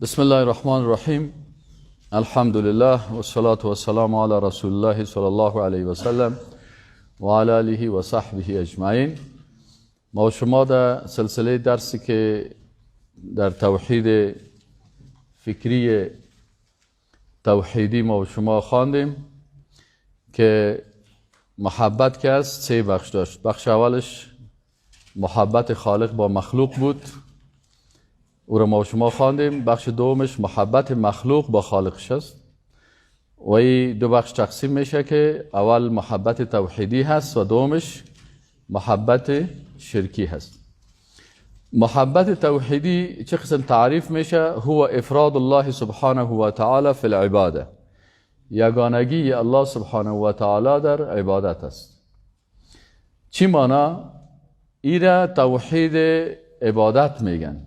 بسم الله الرحمن الرحیم. الحمد لله و الصلاة و السلام علی رسول الله صلی الله علیه و سلم و علی آله و صحبه اجمعین. ما و شما در سلسله درسی که در توحید فکری توحیدی ما و شما خواندیم که محبت که است سه بخش داشت. بخش اولش محبت خالق با مخلوق بود، او را ما و شما خواندیم. بخش دومش محبت مخلوق با خالقش است و این دو بخش تقسیم میشه که اول محبت توحیدی هست و دومش محبت شرکی هست. محبت توحیدی چه قسم تعریف میشه؟ هو افراد الله سبحانه و تعالی فی العباده، یگانگی الله سبحانه و تعالی در عبادت است. چی معنی؟ ایره توحید عبادت میگن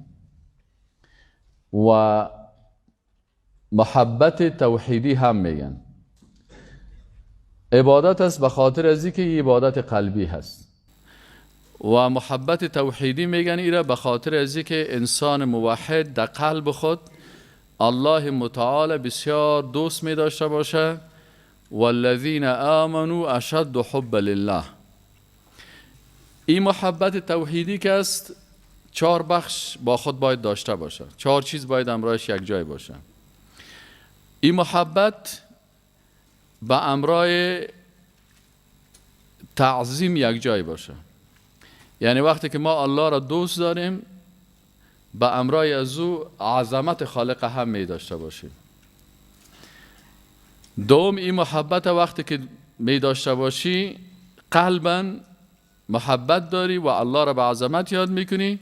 و محبت توحیدی هم میگن. عبادت است به خاطر از اینکه این عبادت قلبی هست و محبت توحیدی میگن ایره به خاطر از اینکه انسان موحد در قلب خود الله متعال بسیار دوست می داشته باشه. والذین آمنوا اشد حب لله. این محبت توحیدی که است چهار بخش با خود باید داشته باشه، چهار چیز باید امرایش یک جای باشه. این محبت به امرای تعظیم یک جای باشه، یعنی وقتی که ما الله را دوست داریم به امرای از او عظمت خالق هم می داشته باشیم. دوم این محبت وقتی که می داشته باشی قلباً محبت داری و الله را به عظمت یاد میکنی،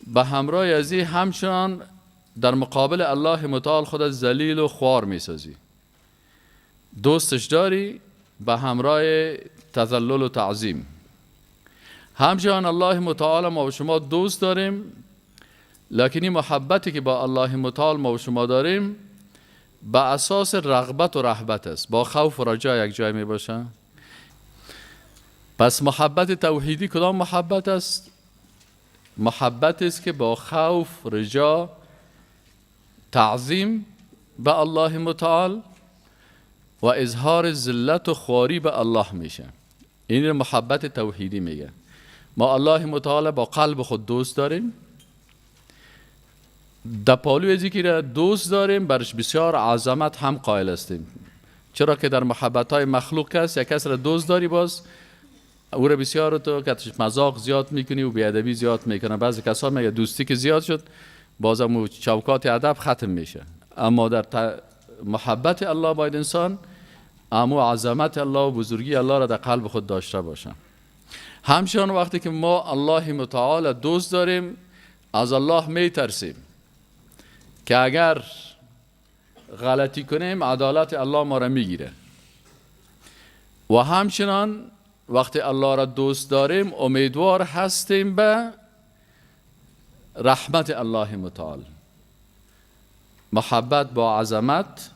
به همراه از این همچنان در مقابل الله متعال خودت ذلیل و خوار میسازی، دوستش داری به همراه تذلل و تعظیم. همچنان الله متعال ما و شما دوست داریم، لکن این محبتی که با الله متعال ما و شما داریم به اساس رغبت و رهبت است، با خوف و رجا یک جای می باشه. پس محبت توحیدی کدام محبت است؟ محبت است که با خوف، رجا، تعظیم به الله متعال و اظهار ذلت و خواری به الله میشه. این محبت توحیدی میگه. ما الله متعال با قلب خود دوست داریم، در پالوی از اینکه دوست داریم برش بسیار عظمت هم قائل هستیم. چرا که در محبت های مخلوق هست یک کس را دوست داری باز او را بسیار تو که مذاق زیاد میکنی و بیادبی زیاد میکنه. بعضی کسا میگه دوستی که زیاد شد بازم چوکات ادب ختم میشه. اما در محبت الله باید انسان امو عظمت الله و بزرگی الله را در قلب خود داشته باشه. همچنان وقتی که ما الله متعال دوست داریم از الله میترسیم که اگر غلطی کنیم عدالت الله ما را میگیره. و همچنان وقتی الله را دوست داریم امیدوار هستیم به رحمت الله متعال. محبت با عظمت،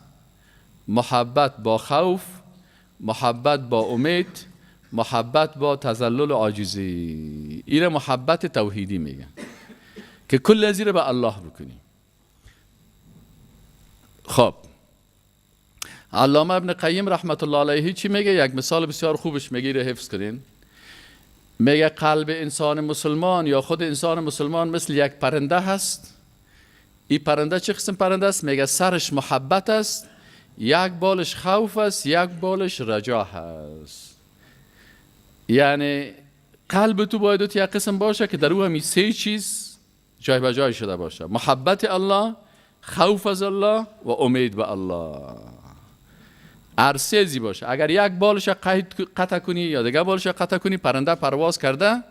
محبت با خوف، محبت با امید، محبت با تذلل و عاجزی. این محبت توحیدی میگن که کل از این به الله بکنی. خب علامه ابن قیم رحمت الله علیه چی میگه؟ یک مثال بسیار خوبش میگه، رو حفظ کنین. میگه قلب انسان مسلمان یا خود انسان مسلمان مثل یک پرنده هست. این پرنده چه قسم پرنده است؟ میگه سرش محبت است، یک بالش خوف است، یک بالش رجا هست. یعنی قلب تو باید یک قسم باشه که در او همی سه چیز جای به جای شده باشه: محبت الله، خوف از الله و امید به الله. ارسیزی باشه. اگر یک بالش قطع کنی یا دیگه بالش قطع کنی پرنده پرواز کرده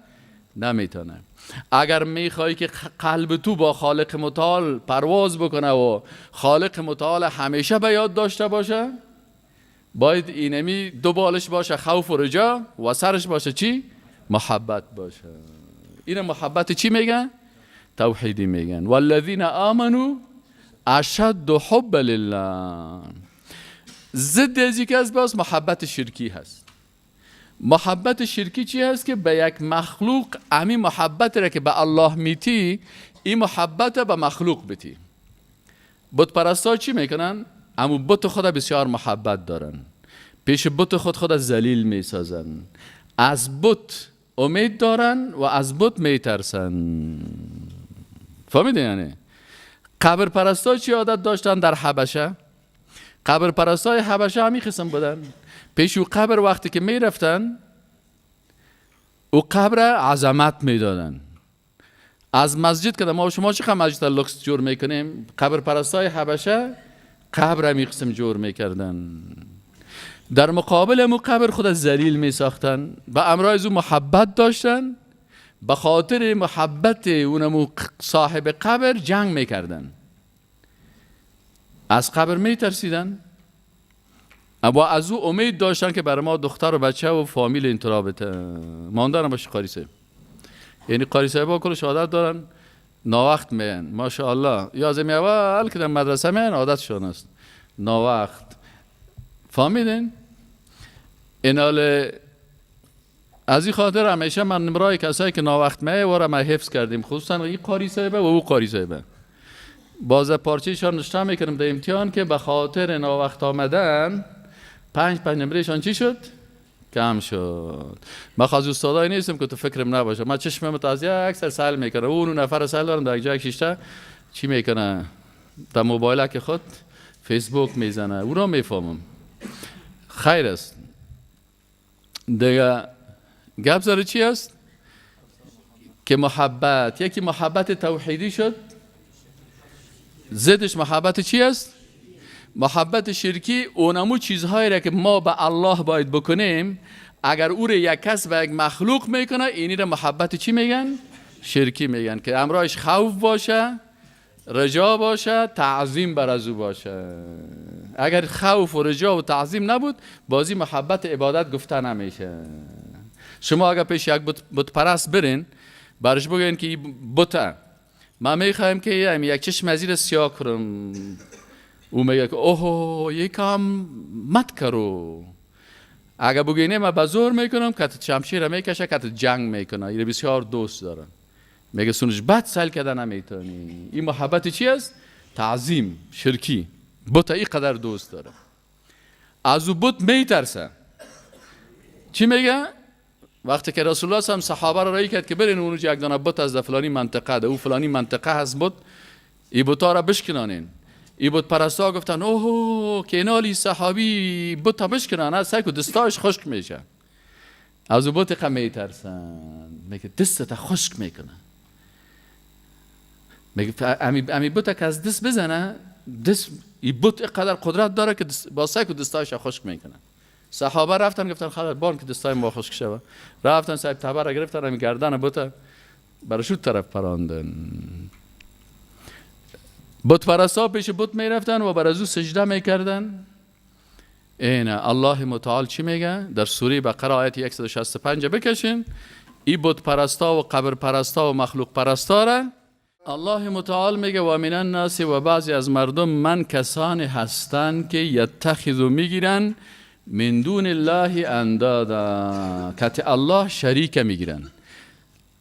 نمیتونه. اگر میخوای که قلب تو با خالق متعال پرواز بکنه و خالق متعال همیشه به یاد داشته باشه باید اینمی دو بالش باشه، خوف و رجا، و سرش باشه چی؟ محبت باشه. این محبت چی میگن؟ توحیدی میگن. والذین آمنوا اشد حب لله. ضد از یک از باز محبت شرکی هست. محبت شرکی چی هست؟ که به یک مخلوق امی محبت را که به الله میتی این محبت به مخلوق بتی. بت پرستا چی میکنن؟ اما بت خود بسیار محبت دارن، پیش بت خود ذلیل میسازن، از بت امید دارن و از بت میترسن. فهمیدین یعنی؟ قبر پرستا چی عادت داشتن در حبشه؟ قبر پرستای حبشه همی قسم بودن. پیش او قبر وقتی که میرفتن او قبر عظمت میدادن. از مسجد که ما و شما چقدر مسجد لوکس جور میکنیم، قبر پرستای حبشه قبر همی قسم جور میکردن. در مقابل مو قبر خود ذلیل میساختن، به امرای او محبت داشتن، به خاطر محبت اونمو صاحب قبر جنگ میکردن، از قبر میترسیدن و از او امید داشتن که برای ما دختر و بچه و فامیل اینطورا بته ماندن باشه. قاری صاحب یعنی قاری صاحب ها کلش عادت دارن ناوقت میان، ماشاءالله یازمی اول که در مدرسه میان عادت شون است ناوقت. فهمیدین؟ این حال از این خاطر همیشه من نمرای کسایی که ناوقت میه و را ما حفظ کردیم، خصوصا این قاری صاحبه و او قاری صاحبه. باز پارچه‌شان نشته میکنم در امتحان که به خاطر ناوقت آمدن 5 نمرهشان چی شد؟ کم شد. من خواهد استادایی نیستم که تو فکرم نباشه، من چشمم تازه اکثر سهل میکنه، اون نفر سهل دارم در یک جای شیشته چی میکنه در موبایل که خود فیسبوک میزنه، او را میفهمم. خیر است دیگه. گپ زره چی است؟ که محبت، یکی محبت توحیدی شد، ضدش محبت چی است؟ محبت شرکی. اونمو چیزهایی را که ما به الله باید بکنیم، اگر او را یک کس به یک مخلوق میکنه، اینی را محبت چی میگن؟ شرکی میگن. که امرایش خوف باشه، رجا باشه، تعظیم بر از او باشه. اگر خوف و رجا و تعظیم نبود، بازی محبت عبادت گفته نمیشه. شما اگر پیش یک بت پرست برین، برش بگین که این بته ما میخوایم که یک چشم از زیر سیاه کنم، او میگه که اوه یکم مت کرو. اگر بگینه ما بزور میکنم کت شمشیر میکشه، کت جنگ میکنه، این بسیار دوست دارن. میگه سونش بد سل کده نمیتونی. این محبت چی است؟ تعظیم شرکی. بت ای قدر دوست داره، از او بت میترسه. چی میگه؟ وقتی که رسول الله هم صحابه را رای کرد که برین اونجا یک دانه بت از فلانی منطقه ده، او فلانی منطقه هست بت، ای بتا را بشکنانین. ای بت پرستا گفتن اوه که اینالی صحابی بتا بشکنانه سعی که دستاش خشک میشه. از او بت قم میترسن. میگه دستت خشک میکنه. میگه امی بت که از دست بزنه، دست ای بت قدر قدرت داره که با سعی که دستاش خشک میکنه. صحابه رفتن گفتن خلاص بان که دستای ما خشک شوه. رفتن صاحب تبر را گرفتن، همین گردن بت برشون طرف پراندن. بت پرستا پیش بت میرفتن و بر از او سجده میکردن. اینه الله متعال چی میگه در سوره بقره آیه 165 بکشین. ای بت پرستا و قبر پرستا و مخلوق پرستا را الله متعال میگه و من الناس، و بعضی از مردم من کسانی هستند که یتخذو میگیرن من دون الله اندادا، که الله شریک میگیرن.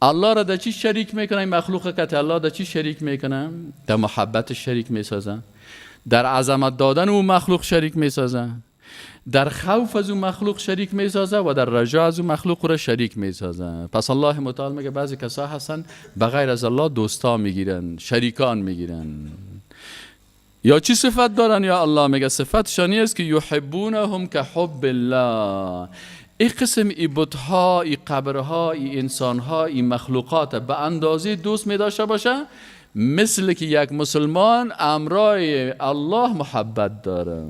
الله را در چی شریک میکنن؟ مخلوق که الله در چی شریک میکنن؟ در محبت شریک میسازن، در عظمت دادن او مخلوق شریک میسازن، در خوف از او مخلوق شریک میسازه و در رجا از او مخلوق را شریک میسازه. پس الله متعال میگه بعضی کسا هستن بغیر از الله دوستا میگیرن، شریکان میگیرن. یا چی صفت دارن؟ یا الله میگه صفتشانی است که یحبونهم که حب الله. این قسم ای بتها، ای قبرها، ای انسانها، ای مخلوقات به اندازه دوست می داشته باشه مثل که یک مسلمان امرای الله محبت داره.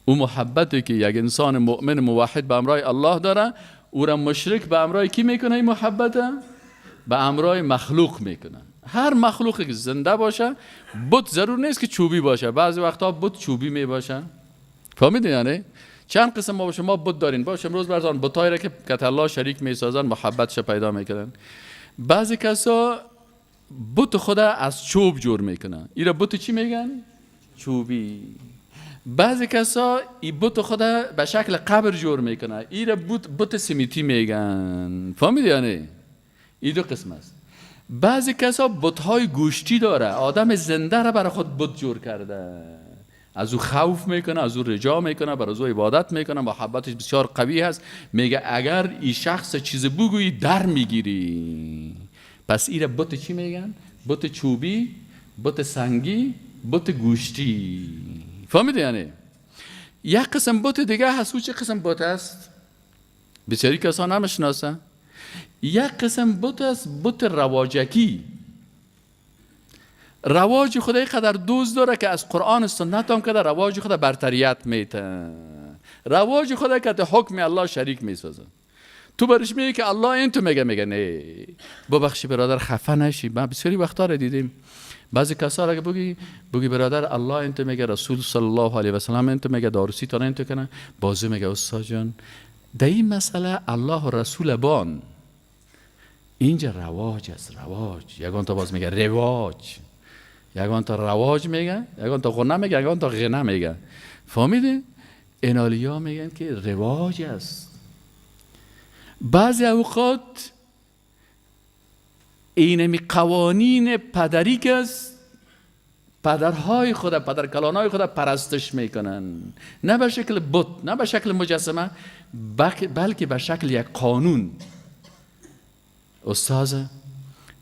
او محبتی که یک انسان مؤمن موحد به امرای الله داره، او را مشرک به امرای کی میکنه؟ این محبت به امرای مخلوق میکنه. هر مخلوقی که زنده باشه، بت ضرور نیست که چوبی باشه، بعضی وقتا بت چوبی می باشه. فهمیدین یعنی؟ چند قسم ما باشه ما بت دارین. باشه امروز برزان بتایی را که الله شریک میسازن محبتش پیدا میکنن. بعضی کسا بت خود از چوب جور میکنن، این را بت چی میگن؟ چوبی. بعضی کسا این بت خود به شکل قبر جور میکنه، این را بت سمیتی میگن. فهمیدی یعنی؟ این دو قسم است. بعضی کسا بت‌های گوشتی داره، آدم زنده را برای خود بت جور کرده، از او خوف میکنه، از او رجا میکنه، برای او عبادت میکنه، محبتش بسیار قوی هست. میگه اگر این شخص چیز بگویی در میگیری. پس ایره بت چی میگن؟ بت چوبی، بت سنگی، بت گوشتی. فهمیده یعنی؟ یک قسم بت دیگه هست. او چه قسم بت است؟ بسیاری کسان نمیشناسن. یک قسم بت است، بت رواجکی. رواج خدای قدر دوست داره که از قرآن سنت هم کده رواج خدا برتریت میته. رواج خدا که حکم الله شریک میسازه. تو برش میگه که الله این، تو میگه نه. ببخشی برادر خفه نشی. ما بسیاری وقتا را دیدیم بعضی کسا را که بگی برادر الله این تو میگه، رسول صلی الله علیه و سلم این تو میگه، داروسی تا این تو کنه، بازو میگه استاد جان در این مسئله الله و رسول بان. اینجا رواج است. رواج یگان تا باز میگه رواج، یگان تا رواج میگه، یگان تا غنه میگه، یگان تا غنه میگه. فهمیده؟ انالیا میگن که رواج است. بعضی اوقات اینمی قوانین پدری که است، پدرهای خود، پدرکلانهای خود پرستش میکنن، نه به شکل بت، نه به شکل مجسمه، بلکه به شکل یک قانون. استاذ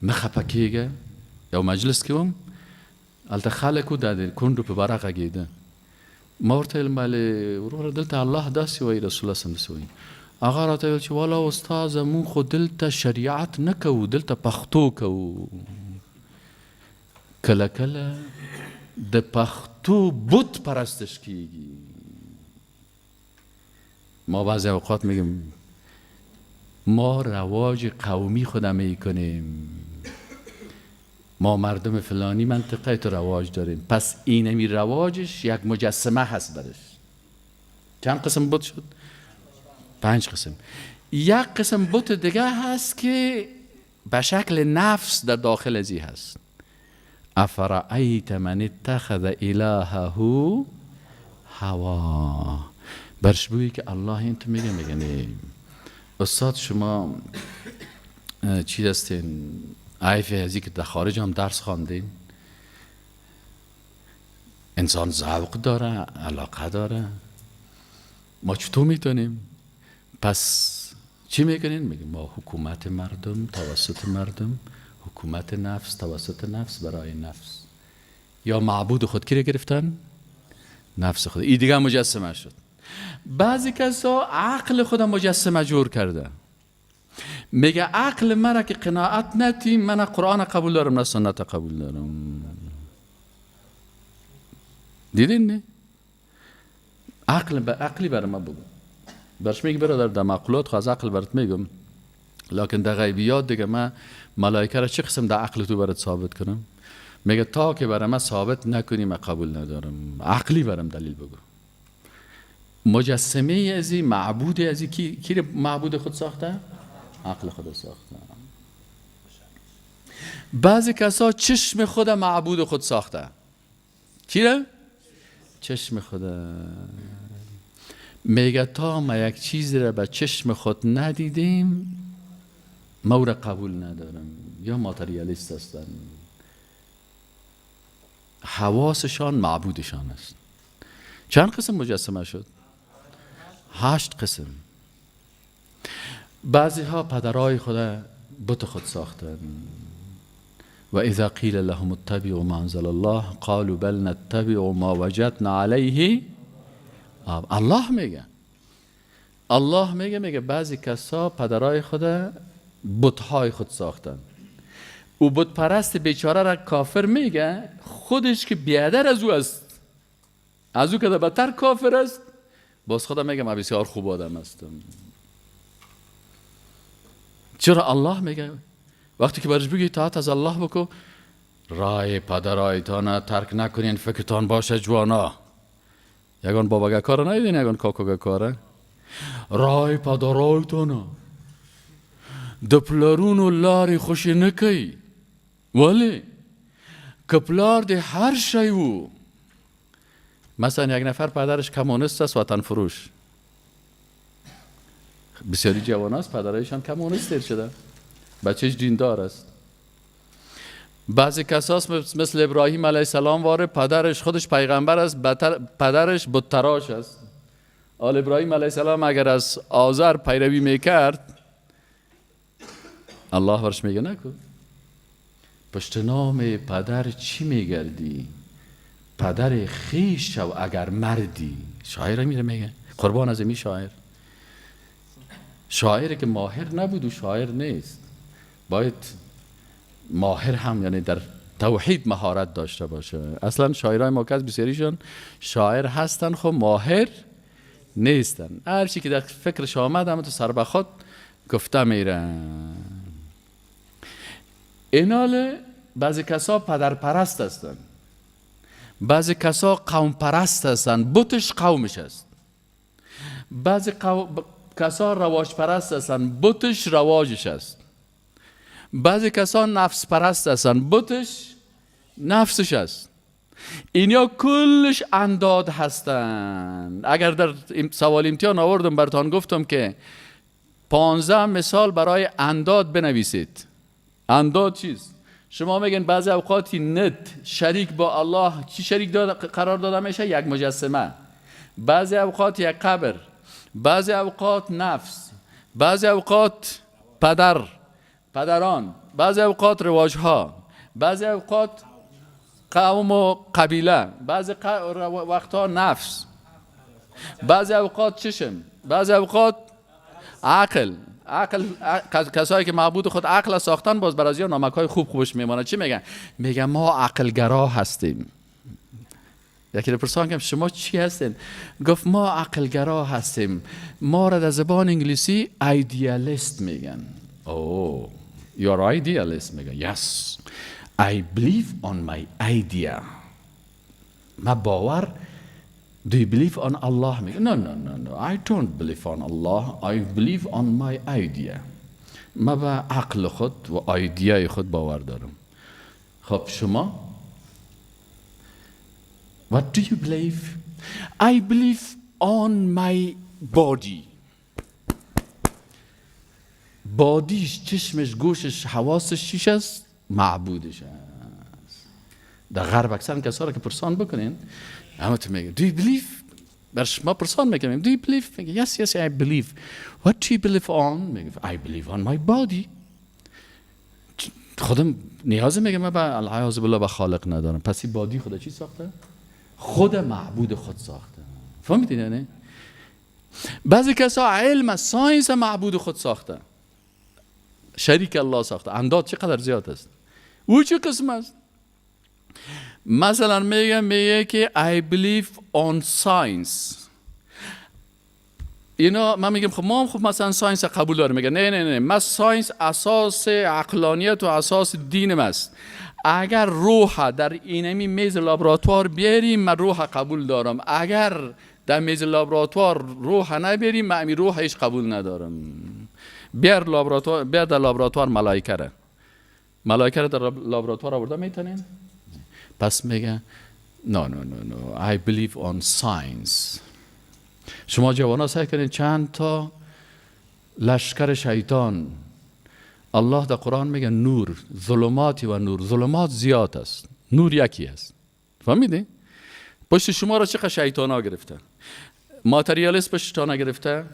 مخپکیگه یا مجلس که التا خلقو داده کن رو په برقه گیده ما ورته ویل ورور دلته الله داسې وایي، رسول الله صلی الله علیه وسلم. هغه راته ویل چې والا استاذ مونږ خو دلته شریعت نه کوو، دلته پښتو کوو. کله کله د پښتو بت پرستش کیږي. ما بعضی اوقات میگیم ما رواج قومی خودم میکنیم، ما مردم فلانی منطقه تو رواج داریم. پس اینمی رواجش یک مجسمه هست برش. چند قسم بت شد؟ 5 قسم. یک قسم بت دیگه هست که به شکل نفس در داخل ازی هست. افرأیت من اتخذ الهه هوا. برش بگویی که الله این تو میگه نه. استاد شما چی هستین؟ عیفی ازی که در خارج هم درس خواندین. انسان ذوق داره، علاقه داره. ما چطور میتونیم؟ پس چی میکنین؟ میگیم ما حکومت مردم توسط مردم، حکومت نفس توسط نفس برای نفس. یا معبود خود کی رو گرفتن؟ نفس خود. این دیگه مجسمه شد. بعضی کسا عقل خود مجسمه جور کرده. میگه عقل مرا که قناعت نتی، من قرآن قبول دارم نه سنت قبول دارم. دیدین نه؟ عقلی برای ما بگو. برش میگه برادر در معقولات خواهد عقل برات میگم، لیکن در غیبیات دیگه من ملائکه را چه قسم در عقل تو برات ثابت کنم؟ میگه تا که برای من ثابت نکنی من قبول ندارم. عقلی برام دلیل بگو. مجسمه ازی، معبود ازی کی معبود خود ساخته؟ عقل خود ساخته. بعضی کسا چشم خود معبود خود ساخته. کی را؟ چشم خود. میگه تا ما یک چیزی را به چشم خود ندیدیم ما او را قبول ندارم. یا ماتریالیست هستن. حواسشان معبودشان است. چند قسم مجسمه شد؟ 8 قسم. بعضی ها پدرای خود بت خود ساختن. و اذا قیل لهم اتبعوا ما انزل الله قالوا بل نتبع ما وجدنا علیه. الله میگه بعضی کسا پدرای خود بتهای خود ساختن. او بت پرست بیچاره را کافر میگه، خودش که بیادر از او است، از او که بدتر کافر است، باز خدا میگه من بسیار خوب آدم هستم. چرا الله میگه وقتی که برش بگی اطاعت از الله بکو، رای پدرایتان ترک نکنین فکرتان باشه جوانا. یگان بابا کار ندیدین، یگان کاکا کاره. رای پدرایتان دپلارون و لاری خوشی نکی، ولی کپلار دی هر شیو. مثلا یک نفر پدرش کمونیست است، وطن فروش. بسیاری جوان است پدرایشان کمونیست شده، بچهش دیندار است. بعضی کساس مثل ابراهیم علیه السلام واره، پدرش خودش پیغمبر است، پدرش بت تراش است. آل ابراهیم علیه السلام اگر از آزر پیروی میکرد، الله برش میگه نکن. پشت نام پدر چی میگردی؟ پدر خیش شو اگر مردی. شاعر میره میگه، قربان از این شاعر. شاعری که ماهر نبود و شاعر نیست. باید ماهر هم یعنی در توحید مهارت داشته باشه. اصلا شاعرای ما که بسیاریشون شاعر هستن خب ماهر نیستن. هر چی که در فکرش آمد هم تو سر به خود گفته میرن. اینال بعضی کسا پدر پرست هستن، بعضی کسا قوم پرست هستن، بتش قومش است. بعضی کسا رواج پرست هستن، بتش رواجش است. بعضی کسا نفس پرست هستن، بتش نفسش است. اینیا کلش انداد هستن. اگر در سوال امتحان آوردم براتون گفتم که 15 مثال برای انداد بنویسید. انداد چیست؟ شما میگن بعضی اوقاتی ند شریک با الله چی شریک قرار داده میشه؟ یک مجسمه. بعضی اوقات یک قبر، بعضی اوقات نفس، بعضی اوقات پدران، بعضی اوقات رواجها، بعضی اوقات قوم و قبیله، بعضی وقتها نفس، بعضی اوقات چشم، بعضی اوقات عقل. کسایی که معبود خود عقل ساختن باز برای ازیا نامک‌های خوبش میمانه. چی میگن؟ میگن ما عقلگرا هستیم. یکی پرسان کردم شما چی هستین؟ گفت ما عقلگرا هستیم. ما را در زبان انگلیسی ایدئالیست میگن. اوه you are idealist. میگن yes I believe on my idea. ما باور. Do you believe on Allah? No. I don't believe on Allah. I believe on my idea. ما به عقل خود و ایدیای خود باور دارم. خب شما What do you believe? I believe on my body. بادیش، چشمش، گوشش، حواسش چیش است؟ معبودش است. در غرب اکثر کسا را که پرسان بکنین همه تو میگه Do you believe؟ برش ما پرسان میکنیم Do you believe؟ میگه Yes I believe. What do you believe on؟ میگه I believe on my body. خودم نیازه میگه من به العیاذ بالله به خالق ندارم. پس این بادی خدا چی ساخته؟ خود معبود خود ساخته. فهمیدین یعنی؟ بعضی کسا علم ساینس معبود خود ساخته، شریک الله ساخته. انداد چقدر زیاد است. او چه قسم است؟ مثلا میگه که I believe on science. اینا من میگم خب ما هم مثلا ساینس قبول داریم. میگه نه من ساینس اساس عقلانیت و اساس دینم است. اگر روح در اینمی میز لابراتوار بیاریم من روح قبول دارم. اگر در میز لابراتوار روح نبیاریم من امی روح هیچ قبول ندارم. بیار در لابراتوار ملائکه را در لابراتوار آورده میتونین؟ پس میگه no I believe on science. شما جوانا سعی کنید چند تا لشکر شیطان، الله در قرآن میگه نور، ظلماتی و نور. ظلمات زیاد است، نور یکی است. فهمیدی؟ پشت شما را چقدر شیطان ها گرفته. ماتریالیست پشتتان گرفته،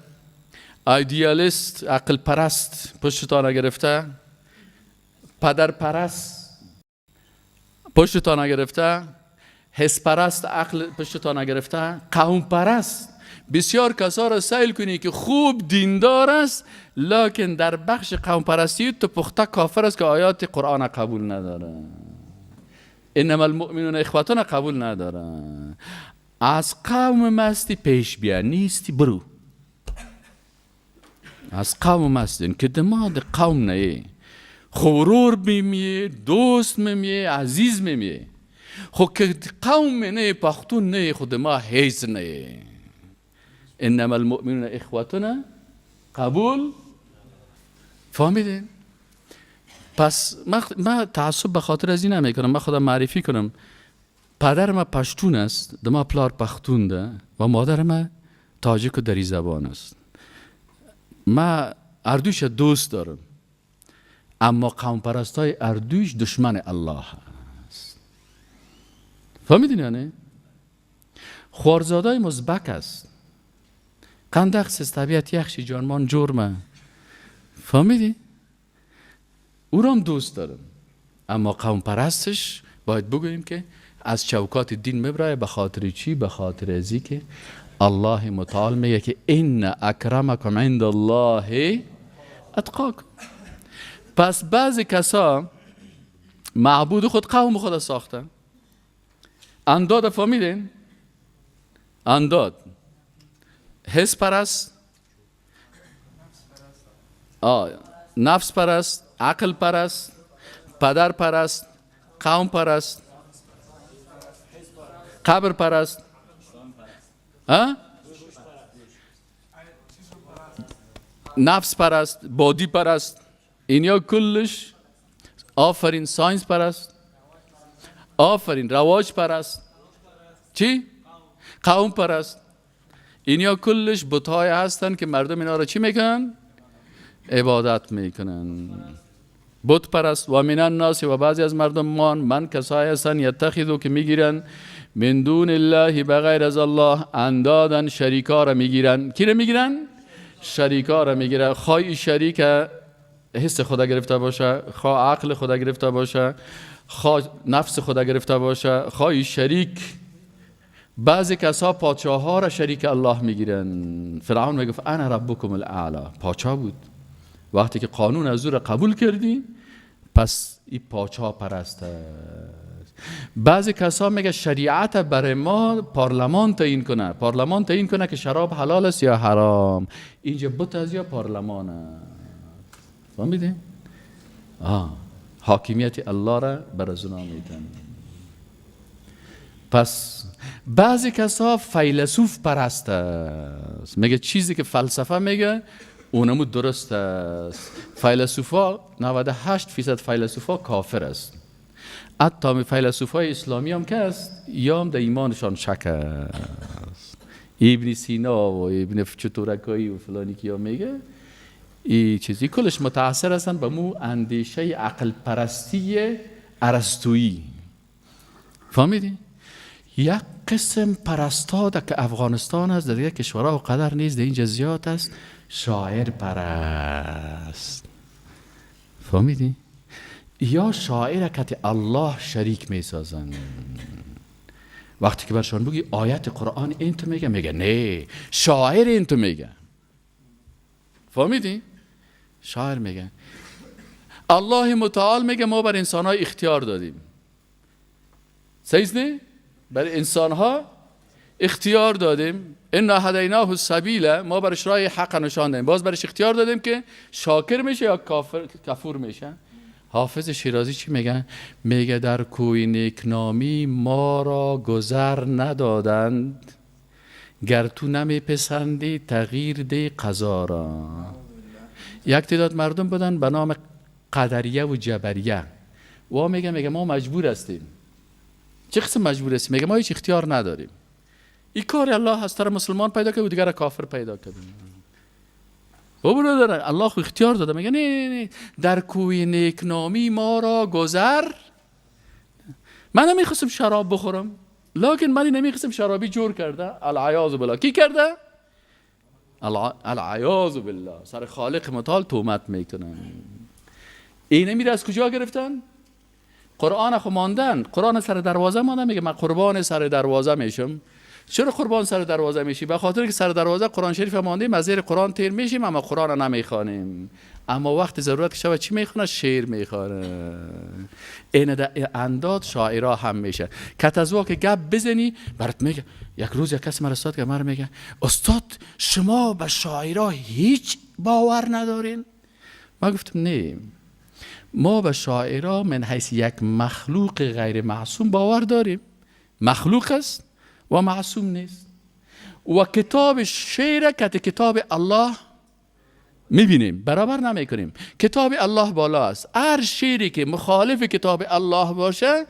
ایدئالیست عقل پرست پشتتان گرفته، پدر پرست پشتتان گرفته، حس پرست عقل پشتتان گرفته، قوم پرست. بسیار کسا را سیل کنی که خوب دیندار است لکن در بخش قوم پرستی تو پخته کافر است که آیات قرآن قبول نداره. انما المؤمنون اخوتون قبول نداره. از قوم مستی پیش بیا، نیستی برو. از قوم مستین که دماغ قوم نیه، خورور میمیه، دوست میمیه، عزیز میمیه. خود که قوم نیه، پختون نیه، خود ما حیث نیه. انما المؤمنون اخوتنا قبول. فهمیدین؟ پس من تعصب به خاطر از این نمیکنم. من خودم معرفی کنم پدر ما پشتون است، دما پلار پختون ده و مادر ما تاجیک و دری زبان است. ما اردوش دوست دارم. اما قوم پرستای اردویش دشمن الله است. فهمیدین یا نه؟ خوارزادای مزبک است، قندق سیز طبیعت یخشی جانمان جرمه. فهمیدی؟ او را هم دوست دارم، اما قوم پرستش باید بگوییم که از چوکات دین مبرای. به خاطر چی؟ به خاطر ازی که الله متعال میگه که ان اکرمکم عند الله اتقاکم. پس بعضی کسا معبود خود قوم خود ساختن. انداد فهمیدین؟ انداد حس پرست، نفس پرست، عقل پرست، پدر پرست، قوم پرست، قبر پرست، نفس پرست، بادی پرست. اینیا کلش آفرین ساینس پرست، آفرین رواج پرست، چی؟ قوم پرست. اینیا کلش بت‌های هستن که مردم اینا را چی میکنن؟ عبادت میکنن. بت پرست. و من الناس، و بعضی از مردمان من کسایی هستن یتخذو که میگیرن من دون الله بغیر از الله اندادن شریکا را میگیرن. کی را میگیرن؟ شریکا را میگیرن. خواهی شریک حس خدا گرفته باشه، خواه عقل خدا گرفته باشه، خواه نفس خدا گرفته باشه، خواهی شریک. بعضی کسا پادشاه ها را شریک الله میگیرن. فرعون میگفت انا ربکم الاعلی، پادشاه بود. وقتی که قانون از او را قبول کردی پس این پادشاه پرست است. بعضی کسا میگه شریعت برای ما پارلمان تعیین کنه، پارلمان تعیین کنه که شراب حلال است یا حرام. اینجا بت از یا پارلمان است. فهمیدین؟ حاکمیت الله را بر از اونا میدن. پس بعضی کسا فیلسوف پرست است، میگه چیزی که فلسفه میگه اونمو درست است. فیلسوفا 98% فیلسوفا کافر است. حتی فیلسوفای اسلامی هم که است یا هم در ایمانشان شک است. ابن سینا و ابن چطورکایی و فلانی که میگه این چیزی کلش متاثر هستن به مو اندیشه عقل پرستی ارسطویی. فهمیدی؟ یک قسم پرستا که افغانستان است، در دیگه کشورها و قدر نیست، در اینجا زیاد است، شاعر پرست. فهمیدی؟ یا شاعر که الله شریک می سازن. وقتی که برشان بگی آیت قرآن این تو میگه، میگه نه شاعر این تو میگه. فهمیدی؟ شاعر میگه. الله متعال میگه ما بر انسان ها اختیار دادیم. صحیح نه؟ بر انسان ها اختیار دادیم. انا هدیناه السبیل، ما برش راه حق نشان دادیم. باز برش اختیار دادیم که شاکر میشه یا کفور میشه. حافظ شیرازی چی میگه؟ میگه در کوی نیکنامی ما را گذر ندادند، گر تو نمیپسندی تغییر دی قضا را. یک تعداد مردم بودن به نام قدریه و جبریه و میگه ما مجبور هستیم. چه قسم مجبور هستیم؟ میگه ما هیچ اختیار نداریم. این کار الله هست، تر مسلمان پیدا کرد و دیگر کافر پیدا کرد. او برادر الله خو اختیار داده. میگه نه در کوی نیکنامی ما را گذر. من نمیخواستم شراب بخورم لکن من نمیخواستم شرابی جور کرده. العیاذ بالله. کی کرده؟ العیاذ بالله. سر خالق متعال تهمت میکنن. اینه میره از کجا گرفتن؟ قرآن خو ماندن. قرآن سر دروازه ماندن. میگه من قربان سر دروازه میشم. چرا قربان سر دروازه میشی؟ به خاطر که سر دروازه قرآن شریف ماندیم، از زیر قرآن تیر میشیم اما قرآن رو نمیخوانیم. اما وقت ضرورت شب چی میخونه؟ شعر میخونه. این انداد شاعرها هم میشه. کتزوا که گپ بزنی برات میگه. یک روز یک کس مرستاد که مر میگه استاد شما به شاعرها هیچ باور ندارین؟ ما گفتم نه، ما به شاعرها من حیث یک مخلوق غیر معصوم باور داریم. مخلوق است و معصوم نیست. و کتاب شعر که کتاب الله میبینیم برابر نمی کنیم. کتاب الله بالا است. هر شعری که مخالف کتاب الله باشه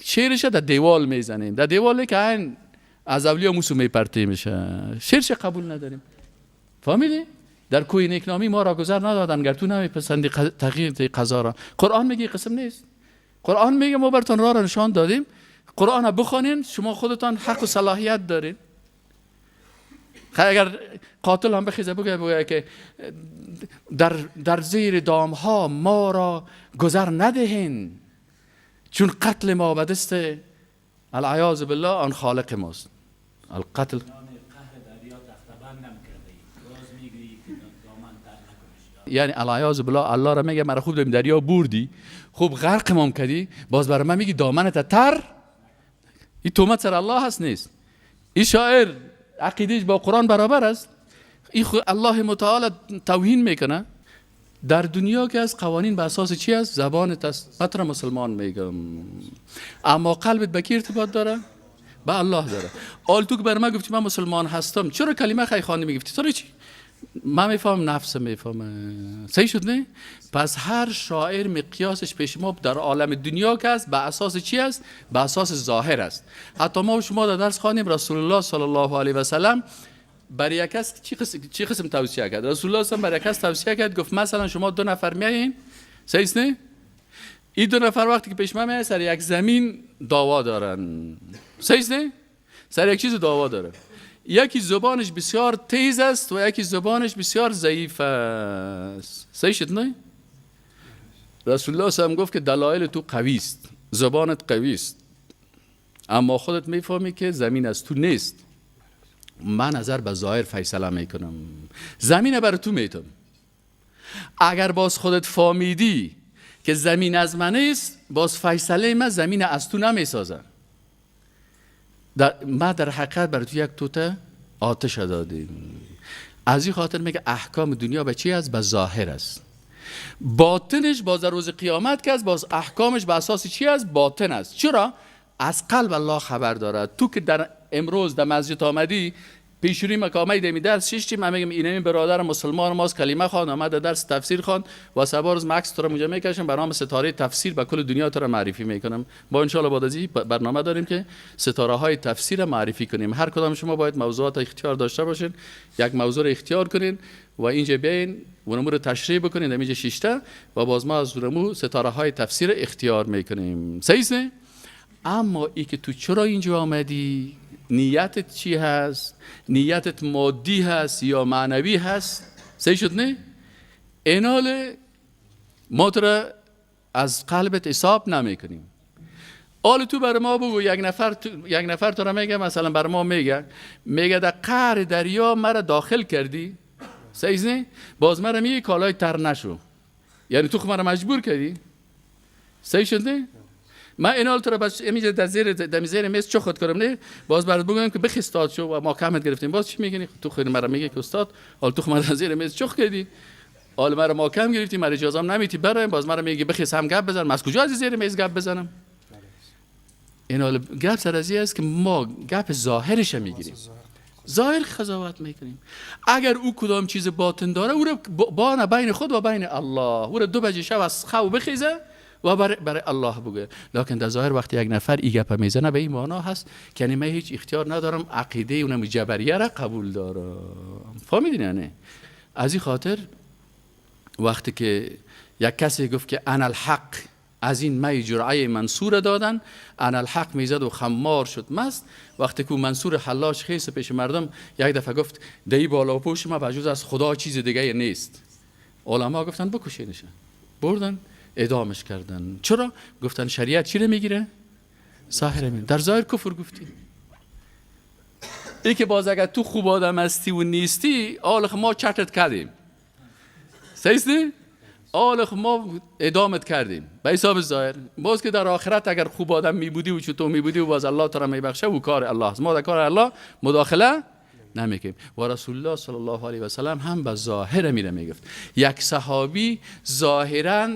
شعرش در دیوال میزنیم. در دیوال که این از اولیا موسو میپرته میشه. شعرش قبول نداریم. فهمیدی؟ در کوی نیکنامی ما را گذر ندادن گر تو نمیپسندی تغییر قضا را. قرآن میگه قسم نیست. قرآن میگه ما براتون راه را نشان دادیم، قرآن را بخونین، شما خودتان حق و صلاحیت دارین. اگر قاتل هم بخیزه بگه که در زیر دام ها ما را گذر ندهین چون قتل ما به دست العیاذ بالله آن خالق ماست. القتل یعنی العیاذ بالله الله را میگه مرا خوب دریا بردی، خوب غرق مام کردی، باز برای من میگی دامنت تر. این تهمت سر الله هست نیست. این شاعر عقیدهش با قرآن برابر است. این الله متعال توهین میکنه. در دنیا که از قوانین به اساس چی است؟ زبانت است. من تو را مسلمان میگم، اما قلبت به کی ارتباط داره؟ به الله داره. آل تو که بر من گفتی من مسلمان هستم، چرا کلمه خیخانی میگفتی؟ تو چی؟ من میفهم، نفس میفهمه. صحیح شد نه؟ پس هر شاعر مقیاسش پیش ما در عالم دنیا که است به اساس چی است؟ به اساس ظاهر است. حتی ما و شما در درس خوانیم رسول الله صلی الله علیه و سلم برای یک کس چی قسم توصیه کرد؟ رسول الله صلی الله علیه و برای کس توصیه کرد، گفت مثلا شما 2 نفر میایین، صحیح نه؟ این 2 نفر وقتی که پیش من میایین سر یک زمین دعوا دارن، صحیح نه؟ سر یک چیز دعوا داره. یکی زبانش بسیار تیز است و یکی زبانش بسیار ضعیف است. صحیح شد نه؟ رسول الله صلی الله علیه و گفت که دلایل تو قوی است، زبانت قوی است، اما خودت میفهمی که زمین از تو نیست. من نظر به ظاهر فیصله میکنم، زمین برای تو میتم. اگر باز خودت فهمیدی که زمین از من است، باز فیصله من زمین از تو نمیسازه. ما در حقیقت برای تو یک توته آتش دادیم. از این خاطر میگه احکام دنیا به چی است؟ به ظاهر است. باطنش باز در روز قیامت که است، باز احکامش به اساس چی است؟ باطن است. چرا؟ از قلب الله خبر دارد. تو که در امروز در مسجد آمدی، پیشوری مکامه دمی درس شیشتی، من میگم اینم برادر مسلمان ماست کلمه خوان آمده درس تفسیر خوان و سبا روز مکس تو را اونجا میکشم برنامه ستاره تفسیر به کل دنیا تو را معرفی میکنم. با ان شاء الله بعد از این برنامه داریم که ستاره های تفسیر معرفی کنیم. هر کدام شما باید موضوعات اختیار داشته باشین، یک موضوع را اختیار کنین و اینجا بیاین اونمو رو تشریح بکنین در اینجا شیشته و باز ما از اونمو ستاره های تفسیر اختیار میکنیم. صحیح نه؟ اما ای که تو چرا اینجا آمدی؟ نیتت چی هست؟ نیتت مادی هست یا معنوی هست؟ صحیح شد نه؟ اینال ما تو را از قلبت حساب نمی کنیم. حالا تو بر ما بگو یک نفر تو را میگه، مثلا بر ما میگه در قعر دریا مرا داخل کردی، صحیح نه؟ باز مرا میگه کالای تر نشو، یعنی تو مرا مجبور کردی. صحیح شد نه؟ من اینال تو را بس امیجا در زیر میز چه خود کنم نه؟ باز برات بگم که بخستاد شو و ما کمت گرفتیم. باز چی میگنی؟ تو خود مرا میگه که استاد حال تو مرا زیر میز چخ کردی، حال مرا ما کم گرفتیم، مرا اجازه هم نمیتی برایم. باز مرا میگه بخیس هم گپ بزن. من از کجا از زیر میز گپ بزنم؟ اینال گپ سر از است که ما گپ ظاهرش میگیریم، ظاهر قضاوت میکنیم. اگر او کدام چیز باطن داره او را با بین خود و بین الله، او را 2 بجه شب از خواب بخیزه و برای الله بگه. لکن در ظاهر وقتی یک نفر این گپ میزنه به این معنا هست که یعنی من هیچ اختیار ندارم عقیده اونم جبریه را قبول دارم. فهمیدین نه؟ از این خاطر وقتی که یک کسی گفت که انا الحق، از این می جرعه منصور دادن، انا الحق میزد و خمار شد مست. وقتی که منصور حلاج خیس پیش مردم یک دفعه گفت دی بالا پوش ما بجز از خدا چیز دیگه نیست، علما گفتن بکشینش، بردن اعدامش کردن. چرا؟ گفتن شریعت چی رو میگیره؟ ظاهر میگیره. در ظاهر کفر گفتی. ای که باز اگر تو خوب آدم هستی و نیستی، آلخ ما چرتت کردیم، صحیح نه؟ آلخ ما اعدامت کردیم به حساب ظاهر. باز که در آخرت اگر خوب آدم میبودی و چطور میبودی و باز الله تعالی میبخشه و کار الله است. ما در کار الله مداخله نمیکنیم. و رسول الله صلی الله علیه و سلم هم به ظاهر میره میگفت. یک صحابی ظاهرا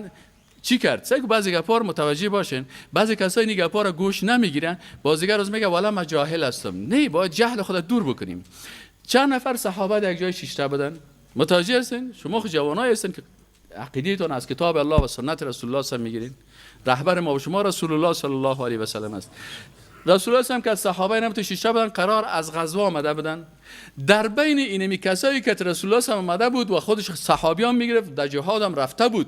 چی کرد؟ سعی بعضی گپا رو متوجه باشین. بعضی کسایی این گپا رو گوش نمیگیرن، بازیگر روز میگه والا من جاهل هستم. نه، باید جهل خودت دور بکنیم. چند نفر صحابه در یک جای شیشته بودن، متوجه هستین؟ شما خود جوانایی هستین که عقیدهتون از کتاب الله و سنت رسول الله صلی میگیرین. رهبر ما و شما رسول الله صلی الله علیه و سلم است. رسول الله هم که از صحابه هم تو شیشته بودن، قرار از غزوه آمده بودن. در بین اینمی کسایی که رسول الله صلی الله علیه و آله بود و خودش صحابیان میگرفت، در جهاد هم رفته بود،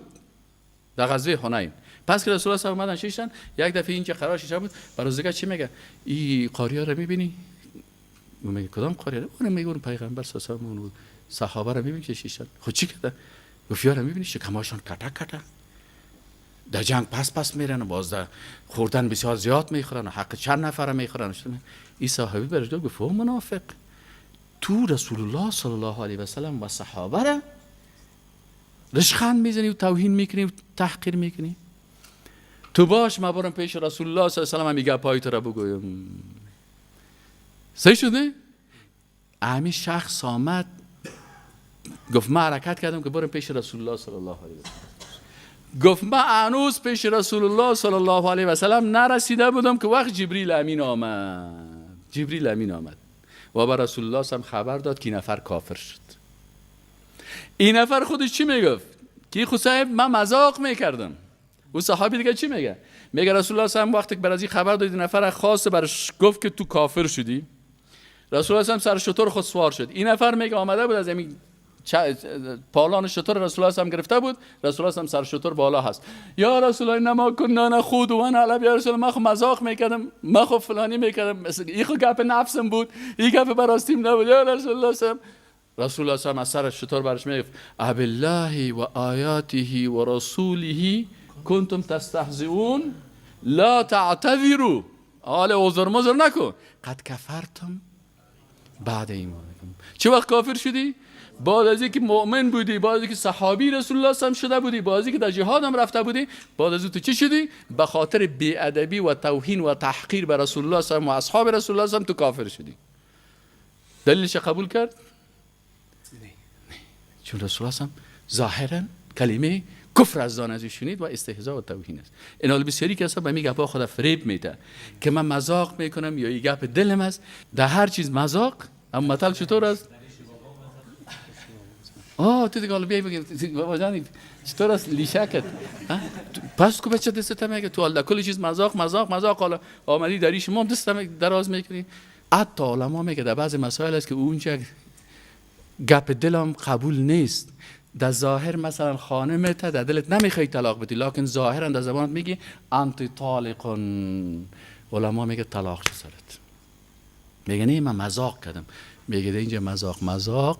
در غزوه حنین. پس که رسول الله صلی الله علیه و آله شیشتن، یک دفعه اینجا قرار شیشه بود، برای زگه چی میگه؟ این قاریا رو میبینی؟ میگه کدام قاریا؟ اون میگه پیغمبر صلی الله علیه و آله صحابه رو میبینی که شیشتن. خود چی کرده؟ گفت یارو میبینی شکماشون کتا در جنگ پس میرن و باز خوردن بسیار زیاد میخورن و حق چند نفر میخورن. این صحابی برش گفت منافق، تو رسول الله صلی الله علیه و سلم و صحابه را رشخند میزنی و توهین میکنی و تحقیر میکنی؟ تو باش ما برم پیش رسول الله صلی الله علیه و سلم میگه پای تو را بگویم. صحیح شده؟ همین شخص آمد گفت من حرکت کردم که برم پیش رسول الله صلی الله علیه و سلم. گفت من هنوز پیش رسول الله صلی الله علیه و سلم نرسیده بودم که وقت جبریل امین آمد و با رسول الله صلی خبر داد که این نفر کافر شد. این نفر خودش چی میگفت؟ که خود صاحب من مذاق میکردم. و صحابی دیگه چی میگه؟ میگه رسول الله صلی وقتی که بر از این خبر داد این نفر خاص برش گفت که تو کافر شدی. رسول الله صلی سر شتر خود سوار شد. این نفر میگه آمده بود از همین پالان شتر رسول الله صلی گرفته بود. رسول الله صلی سر شتر بالا هست. یا رسول الله انما كنا نخوض و نلعب. یا رسول الله من خو مذاق میکردم، من خو فلانی میکردم، این خو گپ نفسم بود، این گپ براستیم نبود. یا رسول الله صلی رسول الله صلی از سر شتر برش میگفت بالله و آیاته و رسوله کنتم تستهزئون لا تعتذروا. حال عذر مزر نکن، قد کفرتم بعد ایمانکم. چه وقت کافر شدی؟ بعد از اینکه مؤمن بودی، بعد از اینکه صحابی رسول الله صلی شده بودی، بعد از اینکه در جهاد هم رفته بودی، بعد از تو چی شدی؟ به خاطر بی‌ادبی و توهین و تحقیر به رسول الله صلی و اصحاب رسول الله صلی تو کافر شدی. دلیلش قبول کرد؟ نه. چون رسول الله صلی ظاهرا کلمه کفر از دانه شنید و استهزاء و توهین است. این حال بسیاری کسا به می گپا خود فریب میده که من مذاق میکنم یا این گپ دلم است. در هر چیز مذاق. اما مثال چطور است؟ تو دیگه حالا بیایی بگیم بابا جانی چطور است لیشکت؟ پس که بچه دستت میگه تو حالا کل چیز مذاق حالا آمدی داری شما دستم دراز میکنی. حتی علما میگه در بعض مسائل است که اونجا گپ دلم قبول نیست. در ظاهر مثلا خانمت در دلت نمیخوای طلاق بدی، لکن ظاهرا در زبانت میگی انت طالقون. علما میگه طلاق شو سرت. میگه نه من مذاق کردم. میگه اینجا مذاق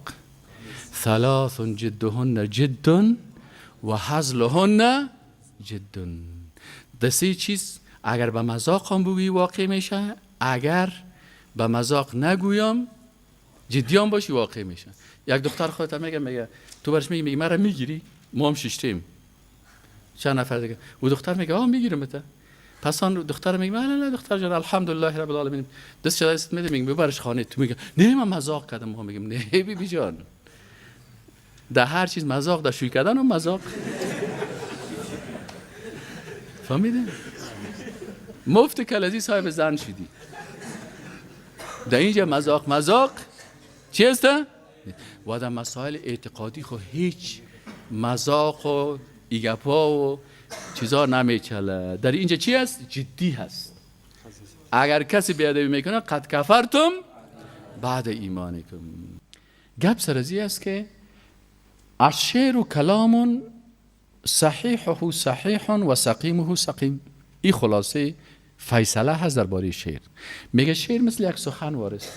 ثلاث جدهن جد و هزلهن جد. دستی چیز اگر به مذاق هم بگویی واقع میشه، اگر به مذاق نگویم جدی هم باشی واقع میشه. یک دختر خودت میگه تو برش میگی مرا میگیری؟ ما هم ششتیم چند نفر دیگه. و دختر میگه میگیرم تا. پس آن دختر میگه نه دختر جان الحمدلله رب العالمین دست شدایست میده. میگه ببرش خانه. تو میگه نه من مذاق کردم. ما میگیم نه بی جان، در هر چیز مذاق، در شوی کردن هم مذاق. فهمیدین؟ مفت کلازی صاحب زن شدی. در اینجا مذاق چی است؟ و در مسائل اعتقادی خو هیچ مذاق و ایگپا و چیزا نمیچله. در اینجا چی است؟ جدی هست. اگر کسی بیادبی میکنه قد کفرتم بعد ایمانکم. گپ سرزی است که الشعر کلام صحیحه صحیح و سقیمه سقیم. این خلاصه فیصله هست درباره شعر. میگه شعر مثل یک سخنوار است.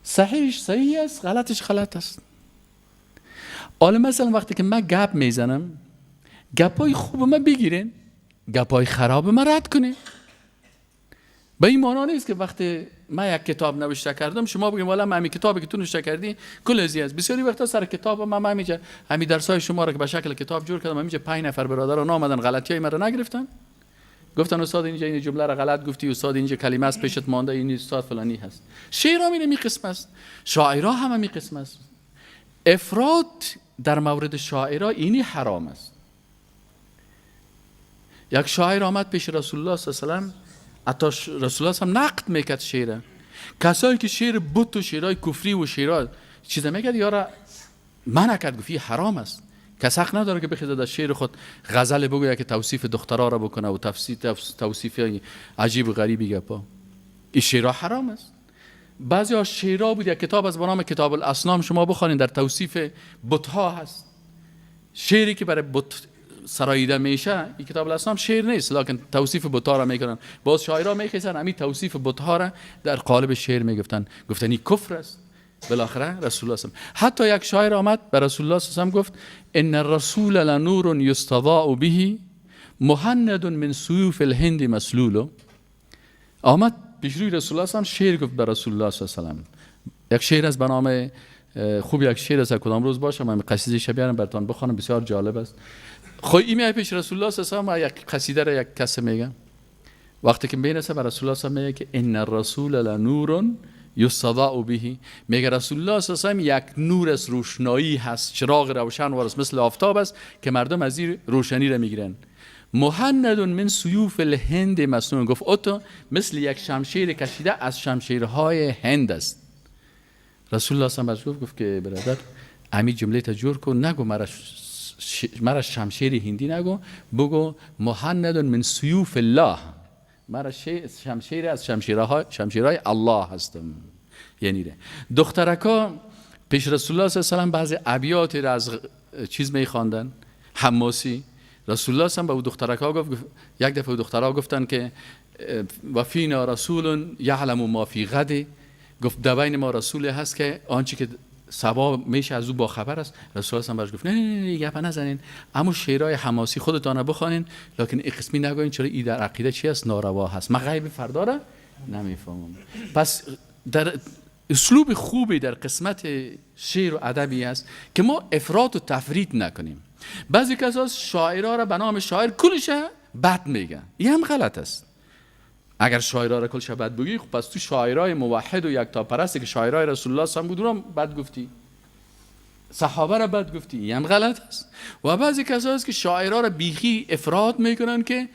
صحیحش صحیح است، غلطش غلط است. حالا مثلا وقتی که من گپ میزنم، گپای خوب من بگیرین، گپای خراب من رد کنین. به این معنی نیست که وقتی من یک کتاب نوشته کردم شما بگیم والا من همین کتابی که تو نوشته کردی کل ازی است. بسیاری وقتا سر کتاب من همینجا همین درسای شما را که به شکل کتاب جور کردم، همینجا 5 نفر برادران آمدن غلطیای من را نگرفتن، گفتن استاد اینجا این جمله را غلط گفتی، استاد اینجا کلمه است پیشت مانده، این استاد فلانی هست. شعرها می قسم است، شاعرها هم می قسم است. افراد در مورد شاعرها اینی حرام است. یک شاعر آمد پیش رسول الله صلی الله علیه و سلم، حتی رسول الله هم نقد میکرد شعر. کسایی که شعر بت و شعرهای کفری و شعرها چیزا میگه یارا منع کرد، گفت حرام است. کس حق نداره که بخواد در شعر خود غزل بگوید که توصیف دخترها را بکنه و توصیف عجیب و غریبی گپا. این شعرها حرام است. بعضی ها شعرها بود. یک کتاب از نام کتاب الاصنام شما بخوانید، در توصیف بت‌ها هست. شعری که برای بت سراییده میشه، این کتاب الاصنام شعر نیست، لکن توصیف بت‌ها را میکنن. باز شاعرها میخیسن همین توصیف بت‌ها را در قالب شعر میگفتن، گفتن این کفر است. بالاخره رسول الله صلی الله علیه و حتی یک شاعر آمد به رسول الله صلی الله علیه و گفت ان الرسول لنور یستضاء به مهند من سیوف الهند مسلول. آمد پیش روی رسول الله صلی الله علیه و شعر گفت به رسول الله صلی الله علیه و یک شعر از به نام خوب، یک شعر از کدام روز باشه من قصیده شبیه براتون بخوانم، بسیار جالب است. خب این میای پیش رسول الله صلی الله علیه و یک قصیده را یک کس میگه، وقتی که میرسه به رسول الله صلی الله علیه و میگه که ان الرسول لنور یستضاء به، میگه رسول الله صلی الله علیه و یک نور از روشنایی هست، چراغ روشن و مثل آفتاب است که مردم از این روشنی را میگیرن. مهند من سیوف الهند مسنون، گفت اوتو مثل یک شمشیر کشیده از شمشیرهای هند است. رسول الله صلی الله علیه و گفت که برادر امی جمله تا جور کن، نگو مرا شمشیر هندی نگو، بگو مهند من سیوف الله، مرا شمشیر از شمشیرهای الله هستم. یعنی دخترکا پیش رسول الله صلی الله علیه و بعضی ابیات را از چیز میخواندن، حماسی. رسول الله صلی الله علیه و به دخترکا گفت، یک دفعه دخترها گفتن که و فینا رسول یعلم ما فی غد، گفت در بین ما رسول هست که آنچه که صبا میشه از او با خبر است. رسول الله صلی الله علیه و گفت نه گپ نزنین، اما شعرهای حماسی خودتان بخوانین، لکن این قسمی نگوین چرا این در عقیده چی است، ناروا هست، من غیب فردا را نمیفهمم. پس در اسلوب خوبی در قسمت شعر و ادبی است که ما افراط و تفرید نکنیم. بعضی کسا شاعرها را به نام شاعر کلش بد میگن، این هم غلط است. اگر شاعرها را کلش بد بگی، خب پس تو شاعرای موحد و یکتا پرستی که شاعرای رسول الله صلی الله علیه و آله بد گفتی، صحابه را بد گفتی، این هم غلط است. و بعضی کسا است که شاعرها را بیخی افراط میکنن که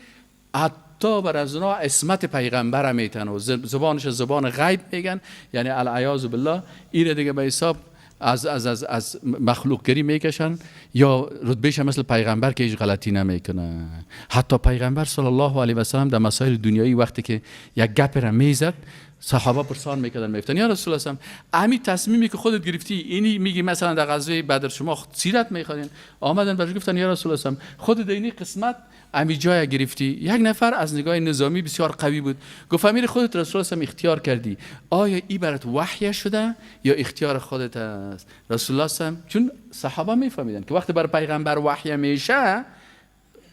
حتی بر از اونا عصمت پیغمبر میتن و زبانش زبان غیب میگن، یعنی العیاذ بالله این دیگه به حساب از مخلوقگری میکشن، یا رتبهش مثل پیغمبر که هیچ غلطی نمیکنه. حتی پیغمبر صلی الله علیه و سلم در مسائل دنیایی وقتی که یک گپ را میزد، صحابه پرسان میکردن، میگفتن یا رسول الله امی تصمیمی که خودت گرفتی اینی میگی، مثلا در غزوه بدر شما سیرت میخوانین، آمدن برش گفتن یا رسول الله خودت اینی قسمت امی جای گرفتی. یک نفر از نگاه نظامی بسیار قوی بود، گفت امیر خودت رسول الله اختیار کردی، آیا این برات وحی شده یا اختیار خودت است؟ رسول الله چون صحابه میفهمیدن که وقتی بر پیغمبر وحی میشه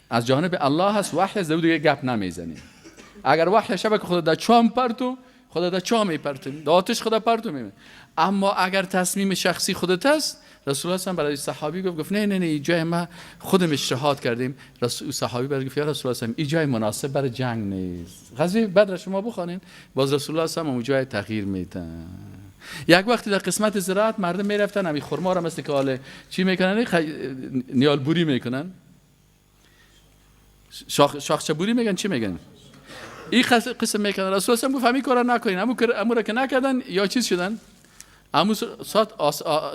از جانب الله هست، وحی از دیگه گپ نمیزنی. اگر وحی شبه که خودت در چام پرتو، خدا در چاه میپرتیم، در آتش خدا پرتو میمه. اما اگر تصمیم شخصی خودت است، رسول الله برای صحابی گفت نه این جای ما خودم اجتهاد کردیم. رسول صحابی برای گفت یا رسول الله این جای مناسب برای جنگ نیست، غزوه بدر شما بخوانین. باز رسول الله اون جای تغییر میدن. یک وقتی در قسمت زراعت مردم میرفتن همین خرما را مثل که حال چی میکنن، نیال بوری میکنن، شاخچه بوری میگن، چی میگن، این قسم میکنن. رسول الله گفت همین کارا نکنین، امو را که نکردن یا چیز شدن، امو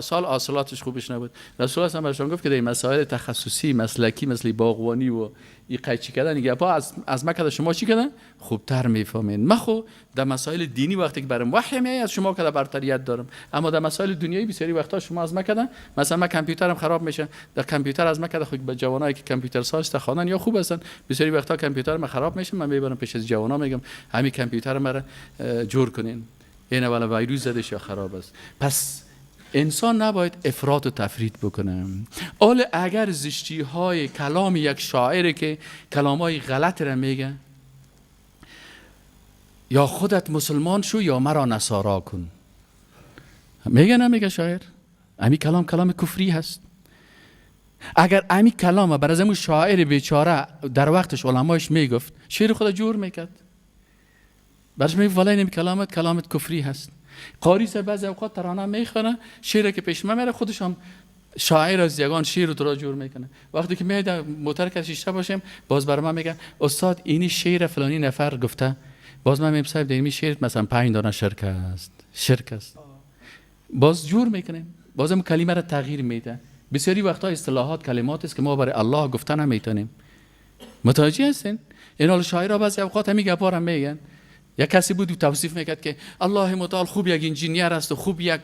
سال حاصلاتش خوبش نبود. رسول الله برشان گفت که در مسائل تخصصی مسلکی مثل باغبانی و این قیچی کردن گپا از مکه شما چی کردن خوبتر میفهمین. من خو در مسائل دینی وقتی که برام وحی میاد از شما کدا برتریت دارم، اما در مسائل دنیایی بسیاری وقتا شما از مکه، مثلا من کامپیوترم خراب میشه، در کامپیوتر از مکه خود به جوانایی که کامپیوتر ساز تخوانن یا خوب هستن، بسیاری وقتا کامپیوترم خراب میشه، من میبرم پیش از جوانا میگم همین کامپیوتر مرا جور کنین، این اولا ویروس زدش یا خراب است. پس انسان نباید افراط و تفرید بکنه. اگر زشتی های کلام یک شاعر که کلام های غلط را میگه، یا خودت مسلمان شو یا مرا نصارا کن، میگه نمیگه شاعر امی کلام کفری هست. اگر امی کلام بر از امو شاعر بیچاره در وقتش علمایش میگفت، شعر خود جور میکرد، برش میگه والله این کلامت کفری هست. قاری سر بعضی اوقات ترانه میخونه، شعر که پیش من میره خودش هم شاعر از یگان شعر رو جور میکنه. وقتی که میاد موتر کشیشته باشیم، باز برام میگه استاد اینی شعر فلانی نفر گفته، باز من میگم صاحب این شعر مثلا 5 دانه شرک است. باز جور میکنیم، بازم کلمه را تغییر میده. بسیاری وقتا اصطلاحات کلمات است که ما برای الله گفتن نمیتونیم. متوجه هستین؟ این حال شاعرها بعضی اوقات همین گپا را میگن، یک کسی بود توصیف میکرد که الله متعال خوب یک انجینیر است و خوب یک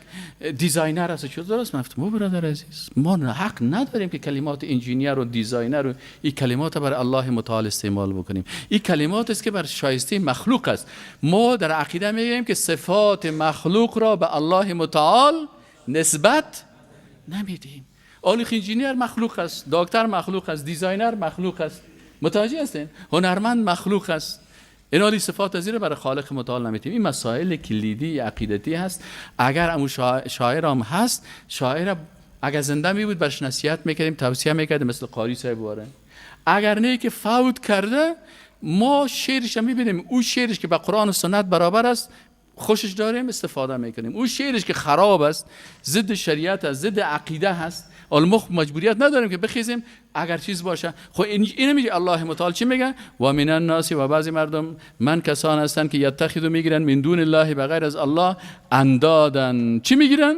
دیزاینر است. چه درست گفتم برادر عزیز، ما حق نداریم که کلمات انجینیر و دیزاینر و این کلمات برای الله متعال استعمال بکنیم. این کلمات است که بر شایسته مخلوق است. ما در عقیده میگیم که صفات مخلوق را به الله متعال نسبت نمیدیم. آلیخ انجینیر مخلوق است، دکتر مخلوق است، دیزاینر مخلوق است، متوجه هستین؟ هنرمند مخلوق است. این صفات از برای خالق متعال نمیتیم. این مسائل کلیدی عقیدتی هست. اگر امو شاعر هم هست، شاعر اگر زنده می بود برش نصیحت میکردیم، توصیه میکردیم، مثل قاری صاحب واره. اگر نه که فوت کرده، ما شعرش هم میبینیم، او شعرش که با قرآن و سنت برابر است خوشش داریم، استفاده میکنیم. او شعرش که خراب است، ضد شریعت است، ضد عقیده هست، المخ مجبوریت نداریم که بخیزیم اگر چیز باشه. خب این میگه الله متعال چی میگه؟ و من الناس، و بعضی مردم من کسان هستن که یتخذو میگیرن من دون الله، بغیر از الله اندادن. چی میگیرن؟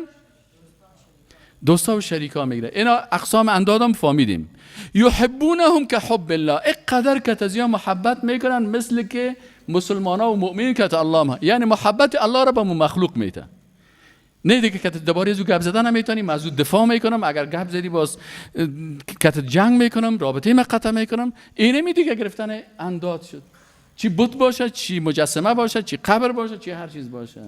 دوستا و شریکا میگیرن. اینا اقسام اندادم فهمیدیم. یحبونهم که حب الله، اقدر که تزیا محبت میکنن مثل که مسلمانا و مؤمنین که الله، یعنی محبت الله را به مخلوق میته. نه دیگه که دوباره زو گپ زدن نمیتونم، از دفاع میکنم، اگر گپ زدی باز کت جنگ میکنم، رابطه ما قطع میکنم. اینه می دیگه گرفتن انداد شد. چی بت باشه، چی مجسمه باشه، چی قبر باشه، چی هر چیز باشه.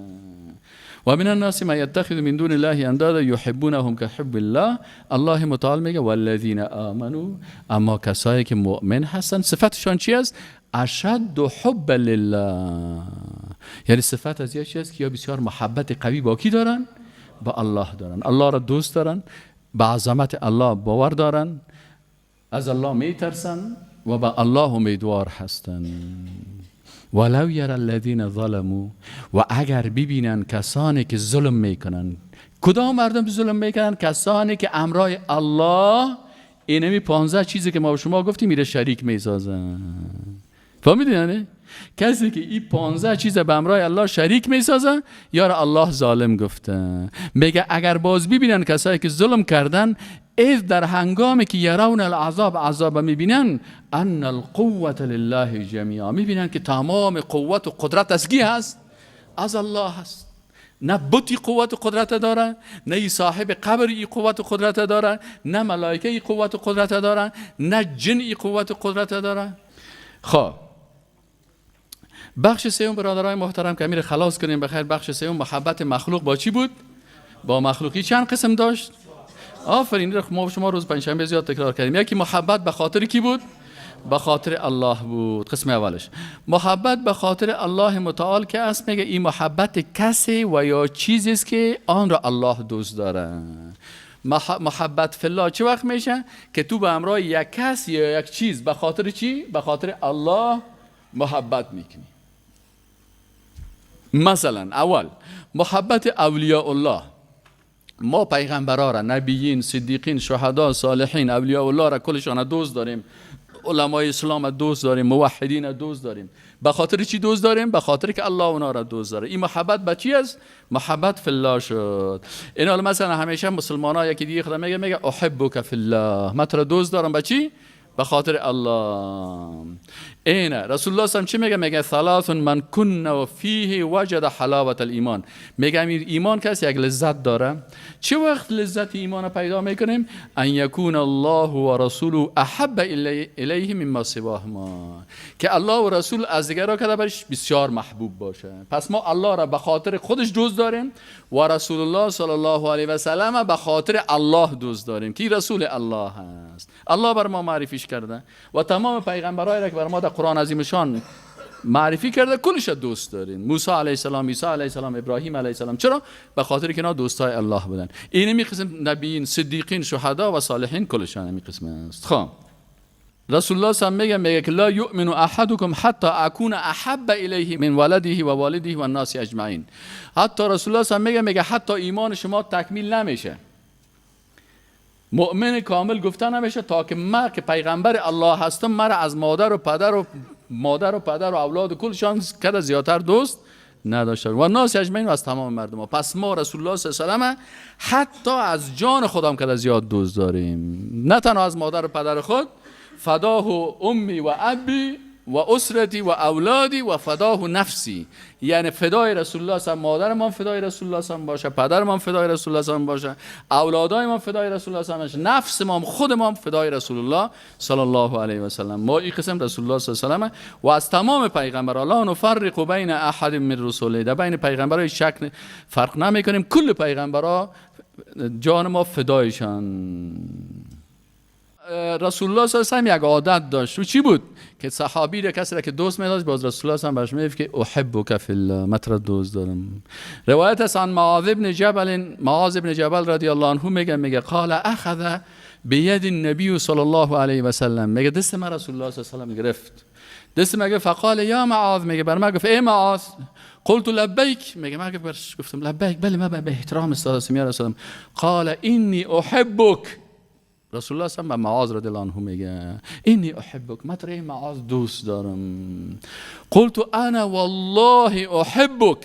و من الناس ما يتخذ من دون الله اندادا يحبونهم كحب الله. الله متعال میگه والذین آمنوا، اما کسایی که مؤمن هستن صفتشون چی است؟ اشد حب لله، یعنی صفت از یه چیز که یا بسیار محبت قوی با کی دارن؟ با الله دارن. الله را دوست دارن، به عظمت الله باور دارن، از الله میترسن و به الله امیدوار هستن. ولو یرى الذین ظلموا، و اگر ببینن کسانی که ظلم میکنن. کدام مردم ظلم میکنن؟ کسانی که امرای الله، اینمی 15 چیزی که ما و شما گفتیم میره شریک میسازن. فهمیدین یعنی؟ کسی که این 15 چیز به امرای الله شریک میسازه، یار الله ظالم گفته. میگه اگر باز ببینن کسایی که ظلم کردن، اذ در هنگامی که یرون العذاب، عذاب میبینن، ان القوة لله جمیعا، میبینن که تمام قوت و قدرت از کی هست؟ از الله هست. نه بتی قوت و قدرت داره، نه صاحب قبر ای قوت و قدرت داره، نه ملائکه ای قوت و قدرت داره، نه جن ای قوت و قدرت داره. خب بخش سوم برادرای محترم که امیر خلاص کنیم بخیر. بخش سوم محبت مخلوق با چی بود؟ با مخلوقی چند قسم داشت؟ آفرین، ما شما روز پنجشنبه زیاد تکرار کردیم. یکی محبت به خاطر کی بود؟ به خاطر الله بود. قسم اولش محبت به خاطر الله متعال که است، میگه این محبت کسی و یا چیزی است که آن را الله دوست داره. محبت فی الله چه وقت میشه؟ که تو به همراه یک کس یا یک چیز به خاطر چی؟ به خاطر الله محبت میکنی. مثلا اول محبت اولیاء الله، ما پیغمبرا را، نبیین، صدیقین، شهدا، صالحین، اولیاء الله را کلشان دوست داریم. علمای اسلام دوست داریم، موحدین دوست داریم. به خاطر چی دوست داریم؟ به خاطر که الله اونا را دوست داره. این محبت به چی است؟ محبت فی الله شد. این حال مثلا همیشه مسلمان‌ها یکی دیگه خدا میگه احبک فی الله، من تو را دوست دارم. به چی؟ به خاطر الله. اینه رسول الله صلی الله علیه و میگه ثلاث من کن فیه وجد حلاوت الایمان. میگه ایمان کسی یک لذت داره. چه وقت لذت ایمان پیدا میکنیم؟ ان یکون الله و رسوله احب الیه مما سواهما، که الله و رسول از دیگرها که برش بسیار محبوب باشه. پس ما الله را به خاطر خودش دوست داریم و رسول الله صلی الله علیه و سلم به خاطر الله دوست داریم که رسول الله هست. الله بر ما معرفیش کرده و تمام پیغمبرایی را که بر ما در قرآن عظیمشان معرفی کرده کلش دوست دارین. موسی علیه السلام، عیسی علیه السلام، ابراهیم علیه السلام. چرا؟ به خاطر که اینا دوستای الله بودن. این می قسم نبیین، صدیقین، شهدا و صالحین کلشان می قسم است. خب رسول الله صلی الله علیه و میگه که لا یؤمن احدکم حتی اکون احب الیه من ولده و والده و الناس اجمعین. حتی رسول الله صلی الله علیه و میگه حتی ایمان شما تکمیل نمیشه، مؤمن کامل گفته نمیشه تا که من که پیغمبر الله هستم مرا از مادر و پدر و اولاد و کلشان کده زیادتر دوست نداشته و ناس اجمعین و از تمام مردم ها. پس ما رسول الله صلی الله علیه و حتی از جان خودم کده زیاد دوست داریم، نه تنها از مادر و پدر خود. فداه امی و ابی و اسرتی و اولادی و فداه نفسی، یعنی فدای رسول الله صلی الله علیه و مادرمان فدای رسول الله صلی الله علیه و باشه، پدرمان فدای رسول الله صلی الله علیه و باشه، اولادایمان فدای رسول الله صلی الله علیه و باشه، نفس ما خودمان فدای رسول الله صلی الله علیه و سلم. ما این قسم رسول الله صلی الله علیه و سلم و از تمام پیغمبران لا نفرق بین احد من رسوله، در بین پیغمبرای شک فرق نمیکنیم، کل پیغمبرا جان ما فدایشان. رسول الله صلی الله علیه و یک عادت داشت و چی بود که صحابی را کسی را که دوست می‌داشت باز رسول الله صلی الله علیه و میگفت که احبک فی الله، متر دوست دارم. روایت است عن معاذ بن جبل رضی الله عنه میگه قال اخذ بید النبی صلی الله علیه و سلم، میگه دست من رسول الله صلی الله علیه و سلم گرفت، دست میگه فقال یا معاذ، میگه بر من گفت ای معاذ، قلت لبیک، میگه من گفتم لبیک، بله من به احترام استاد یا رسول الله. قال انی احبک، رسول الله صلی الله علیه و معاذ رضی الله عنه میگه اینی احبک، من تو معاذ دوست دارم. قلت انا والله احبک،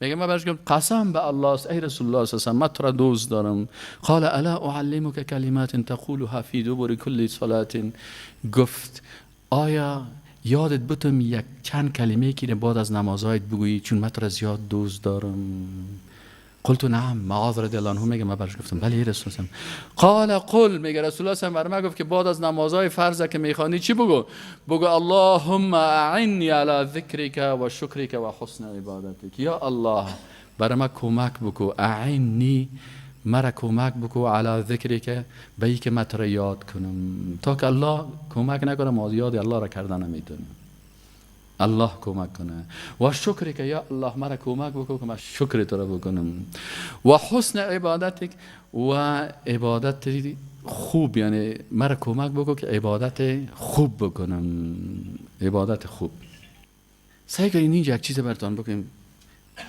میگه من برش گفتم قسم به الله است ای رسول الله صلی الله علیه و آله، من تو را دوست دارم. قال الا اعلمک کلمات تقولها فی دبر کل صلاه، گفت آیا یادت بتم یک چند کلمه که بعد از نمازهایت بگویی چون من تو را زیاد دوست دارم. قلت نعم، معاذ رضی الله عنه میگه من برش گفتم بله رسول الله. قال قل، میگه رسول الله صلی الله علیه و آله گفت که بعد از نمازهای فرض که میخوانی چی بگو؟ بگو اللهم اعنی علی ذکرک و شکرک و حسن عبادتک، یا الله برای من کمک بکو، اعنی مرا کمک بکو علی ذکرک، به ای که من تو را یاد کنم، تا که الله کمک نکنه ما یاد الله را کردن نمیتونم، الله کمک کنه. و شکر که یا الله مرا کمک بکن که من شکر تو را بکنم. و حسن عبادتک، و عبادت خوب، یعنی مرا کمک بکن که عبادت خوب بکنم، عبادت خوب. سعی کنین اینجا یک چیز براتون بگم.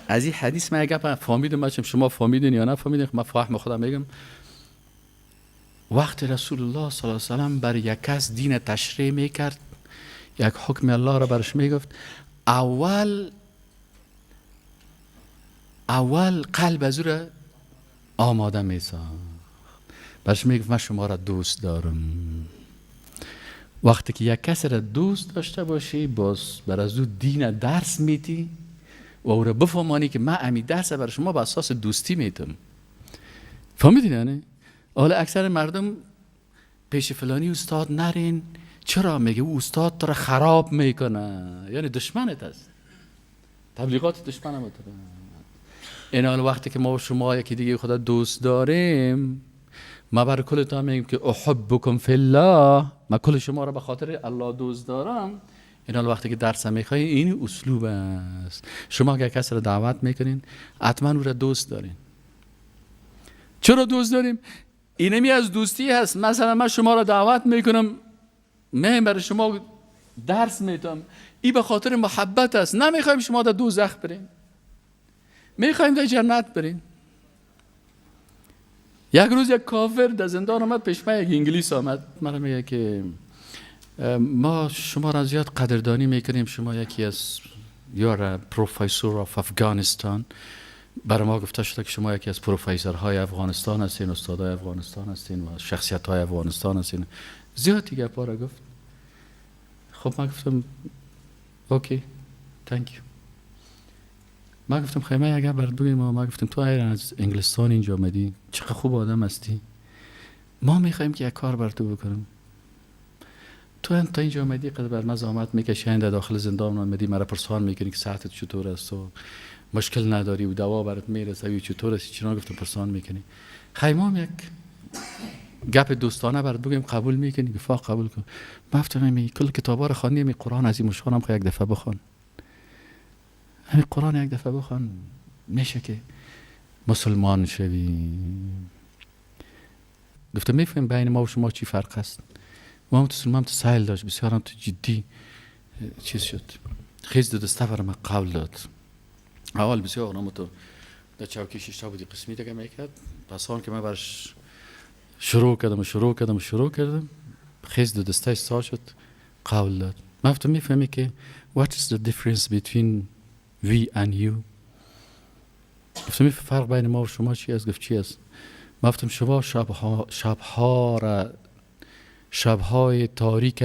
از این حدیث من اگه فهمیدم، بچم شما فهمیدین یا نه فهمیدین، من فهم خودم میگم. وقت رسول الله صلی الله علیه و سلم بر یک کس دین تشریح میکرد، یک حکم الله را برش میگفت، اول قلب از او را آماده میساخت، برش میگفت من شما را دوست دارم. وقتی که یک کس را دوست داشته باشی باز بر از او دین درس میدی و او را بفهمانی که من امی درس بر شما به اساس دوستی میتم. فهمیدین یعنی؟ حالا اکثر مردم پیش فلانی استاد نرین، چرا؟ میگه او استاد تو را خراب میکنه، یعنی دشمنت است، تبلیغات دشمنم تو. این حال وقتی که ما و شما یکی دیگه خدا دوست داریم، ما بر کل تا میگیم که احبکم فی الله، من کل شما را به خاطر الله دوست دارم. این حال وقتی که درس میخوای این اسلوب است. شما اگر کسی را دعوت میکنین حتما او را دوست دارین. چرا دوست داریم؟ اینمی از دوستی هست. مثلا من شما را دعوت میکنم، من برای شما درس میدم، این به خاطر محبت است. نمیخوایم شما در دوزخ برین، میخوایم در جنت برین. یک روز یک کافر در زندان آمد پیش من، یک انگلیس آمد، من میگه که ما شما را زیاد قدردانی میکنیم، شما یکی از یار پروفسور آف افغانستان. برای ما گفته شده که شما یکی از پروفسورهای افغانستان هستین، استادای افغانستان هستین و شخصیت‌های افغانستان هستین. زیادی گپا را گفت. خب من گفتم اوکی تانک یو. من گفتم خیمه اگر برات بگم، ما گفتم تو از انگلستان اینجا آمدی، چقدر خوب آدم هستی، ما میخوایم که یک کار بر تو بکنم. تو تا اینجا آمدی قدر بر من زحمت میکشی، در داخل زندان آمدی، مرا پرسان میکنی که صحتت چطور است و مشکل نداری و دوا برات میرسه و چطور است، چرا گفتم پرسان میکنی. خیمه یک گپ دوستانه برات بگم قبول میکنی؟ گفت قبول کن. من گفتم کل کتابا رو خوانی، می قرآن از این مشانم خو یک دفعه بخوان، همین قرآن یک دفعه بخوان میشه که مسلمان شوی. گفتم میفهم بین ما و شما چی فرق است؟ ما تو سایل داشت بسیار هم تو جدی چیز شد، خیز دو دسته برای من قول داد. اول بسیار آنم تو در چوکی شیشتا بودی قسمی دیگه میکرد، پس آن که من برش شروع کردم خیز دو دسته استار شد، قول داد. من گفتم میفهمی که what is the difference between we and you؟ گفتم میفهم فرق بین ما و شما چی است؟ گفت چی است؟ من گفتم شما شبهای تاریک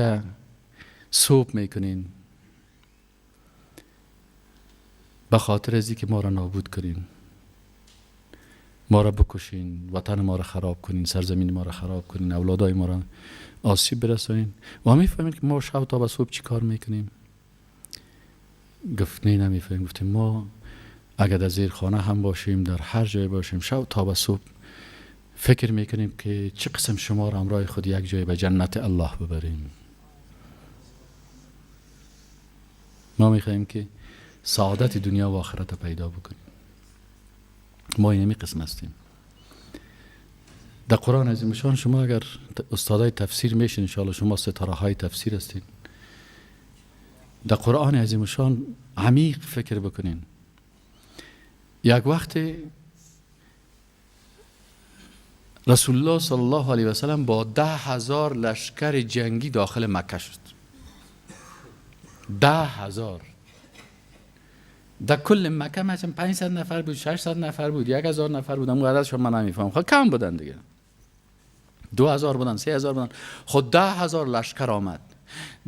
صبح میکنین به خاطر ازی که ما را نابود کنین، ما را بکشین، وطن ما را خراب کنین، سرزمین ما را خراب کنین، اولادای ما را آسیب برسانین. و هم میفهمین که ما شب تا به صبح چی کار میکنیم؟ گفت نه نمیفهمیم. گفتیم ما اگر در زیر خانه هم باشیم، در هر جای باشیم، شب تا به صبح فکر میکنیم که چه قسم شما را همراه خود یک جای به جنت الله ببریم. ما میخوایم که سعادت دنیا و آخرت پیدا بکنیم. ما اینمی قسم هستیم. در قرآن عظیم شان شما اگر استادای تفسیر میشین، انشاءالله شما ستاره های تفسیر هستین، در قرآن عظیم شان عمیق فکر بکنین. یک وقت رسول الله صلی الله علیه و سلم با 10,000 لشکر جنگی داخل مکه شد. 10,000 در کل مکه مثلا 500 نفر بود، 600 نفر بود، 1,000 نفر بود، اون عددش من نمیفهم. خب کم بودن دیگه، 2,000 بودن، 3,000 بودن. خود 10,000 لشکر آمد.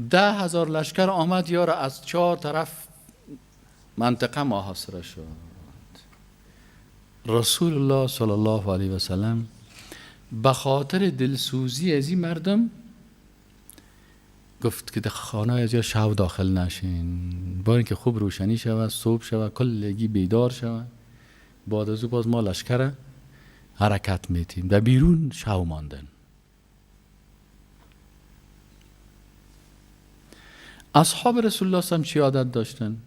10,000 لشکر آمد یارو از 4 طرف منطقه محاصره شد. رسول الله صلی الله علیه و سلم به خاطر دلسوزی از این مردم گفت که در خانه از شب داخل نشین، با اینکه خوب روشنی شود، صبح شود، کلگی بیدار شود، بعد از او باز ما لشکر حرکت میتیم. در بیرون شب ماندن. اصحاب رسول الله صلی الله علیه و چی عادت داشتن؟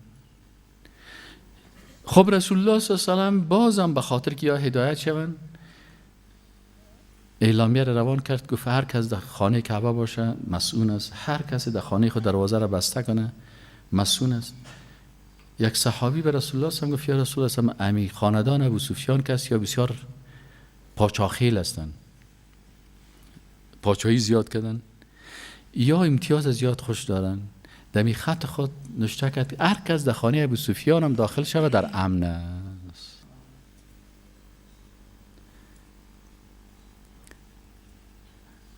خب رسول الله صلی الله علیه و بازم به خاطر که یا هدایت شوند اعلامیه را روان کرد، گفت هر کس در خانه کعبه باشه مسئول است، هر کس در خانه خود دروازه را بسته کنه مسئول است. یک صحابی به رسول الله صلی الله علیه و گفت یا رسول الله صلی الله علیه و امی خاندان ابو سفیان کس یا بسیار پاچاخیل هستند، پاچایی زیاد کردن یا امتیاز زیاد خوش دارن. در می خط خود نوشته کرد هر کس در خانه ابو سفیان هم داخل شود در امن است.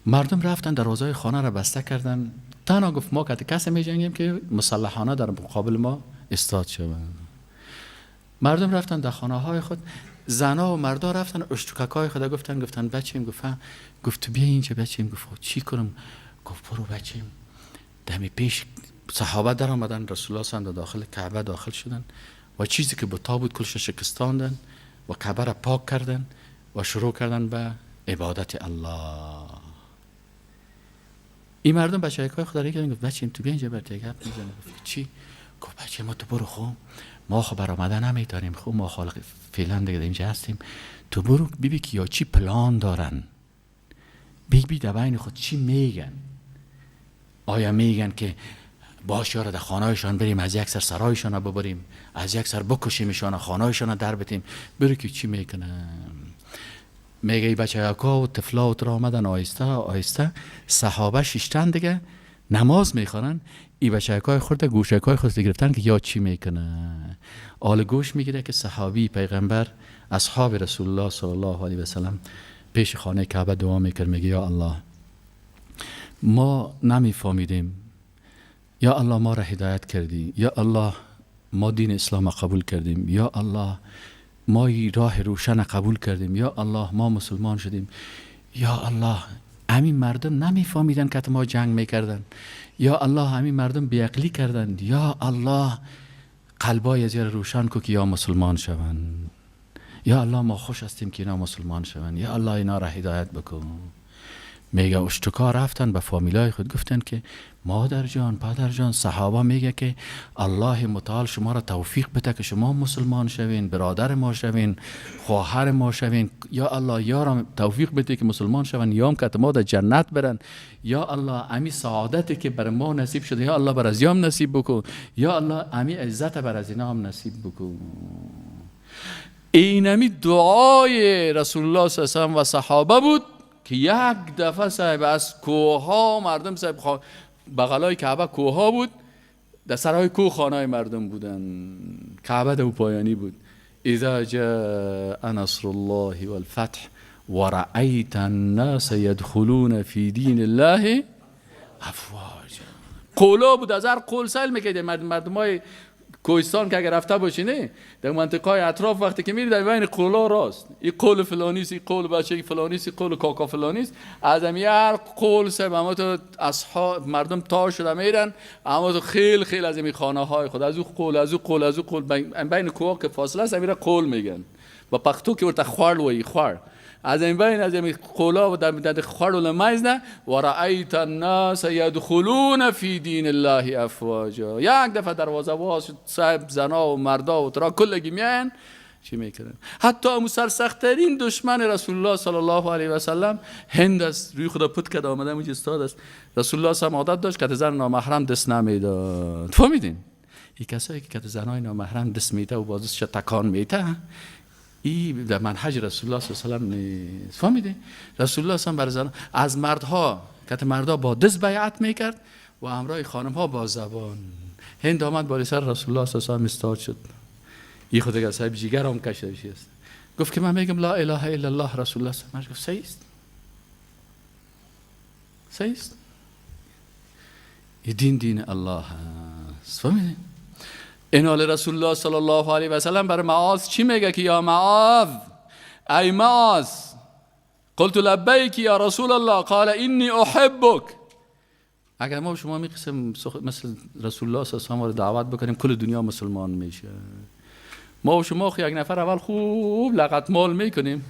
مردم رفتن دروازه خانه را بسته کردن. تنها گفت ما کسی می جنگیم که مسلحانه در مقابل ما استاد شوند. مردم رفتن در خانه های خود، زنا و مردا رفتن اشتککای خود گفتن بچیم. گفت بیا اینجا بچیم. گفت چی کنم؟ گفت برو بچیم. دمی پیش صحابه در آمدن، رسول الله صلی الله علیه و داخل کعبه داخل شدن و چیزی که بتا بود کلش شکستاندن و کعبه را پاک کردن و شروع کردن به عبادت الله. این مردم بچه‌های خود را گفت بچیم تو بیا اینجا برات گپ میزنم. گفت چی؟ گفت بچه ما تو برو، خب ما خب برآمدن نمیتونیم، خب ما خالق فعلا دیگه اینجا هستیم، تو برو ببین که یا چی پلان دارن، بی در بین خود چی میگن. آیا میگن که باش یارو در خانهایشان بریم از یک سر سرایشان ببریم، از یک سر بکشیمشان، خانهایشان در بتیم، برو که چی میکنن. میگه ای بچه ها و طفلا و تر آمدن آهسته آهسته، صحابه ششتن دیگه نماز میخوانن. ای بچه های خورده گوشه های خود گرفتن که یا چی میکنه. آل گوش میگیره که صحابی پیغمبر اصحاب رسول الله صلی الله علیه و سلم پیش خانه کعبه دعا میکرد، میگه یا الله ما نمیفهمیدیم، یا الله ما را هدایت کردی، یا الله ما دین اسلام قبول کردیم، یا الله ما این راه روشن قبول کردیم، یا الله ما مسلمان شدیم، یا الله همین مردم نمیفهمیدن که ما جنگ میکردن، یا الله همین مردم بیعقلی کردن، یا الله قلبای از روشن کو که یا مسلمان شوند، یا الله ما خوش هستیم که اینا مسلمان شوند، یا الله اینا را هدایت بکن. میگه اشتکا رفتن به فامیلای خود گفتن که مادر جان پدر جان، صحابه میگه که الله متعال شما را توفیق بده که شما مسلمان شوین، برادر ما شوین، خواهر ما شوین، یا الله یارم توفیق بده که مسلمان شوین، یا هم که ما در جنت برن، یا الله امی سعادتی که بر ما نصیب شده یا الله بر از یام نصیب بکن، یا الله امی عزت بر از اینا هم نصیب بکن. اینمی دعای رسول الله صلی الله علیه و صحابه بود که یک دفعه صاحب از کوها مردم صاحب بغلای کعبه کوها بود، در سرای کوه خانه مردم بودن، کعبه در پایانی بود. اذا جاء نصر الله والفتح ورأيت الناس يدخلون في دين الله افواجا. قولا بود، از هر قول سیل میکرد. مردمای کوهستان که اگر رفته باشینه در منطقه های اطراف وقتی که میری در بین قولا راست، این قول فلانی است، این قول بچه فلانی است، این قول کاکا فلانی است. از هر قول سه اما تو اصحاب مردم تا شده میرن، اما تو خیل خیل از این خانه های خود از او قول از او قول از او قول بین کوه که فاصله است میره قول میگن با پختو که ورته خوار وای خوار. از این بین از این قولا و در خوار لمایز نه و رأیت الناس يدخلون فی دین الله افواجا. یک دفعه دروازه باز شد، صاحب زنا و مردا و ترا کلگی میان چی میکنن. حتی امو سرسختترین دشمن رسول الله صلی الله علیه و سلم هند است، روی خدا پت کرده آمده اونجا استاد است. رسول الله صلی عادت داشت که زن نامحرم دست نمیداد. فهمیدین؟ این کسایی که زنای نامحرم دست میده و بازش تکان میده، این در منهج رسول الله صلی الله علیه و سلم نیست. فهمیدین؟ رسول الله صلی الله علیه و سلم از مردها که مردا با دست بیعت میکرد و همراه خانم ها با زبان. هند آمد بالا سر رسول الله صلی الله علیه و سلم استاد شد. این خود که صاحب جیگر هم کشیده است. گفت که من میگم لا اله الا الله. رسول الله صلی الله علیه و سلم گفت صحیح است. صحیح است. این دین الله است. فهمیدین؟ این حال رسول الله صلی الله علیه و سلم بر معاذ چی میگه که یا معاذ، ای معاذ، قلت لبیک یا رسول الله قال انی احبک. اگر ما شما می قسم مثل رسول الله صلی الله علیه و سلم دعوت بکنیم کل دنیا مسلمان میشه. ما و شما یک نفر اول خوب لغت مال میکنیم،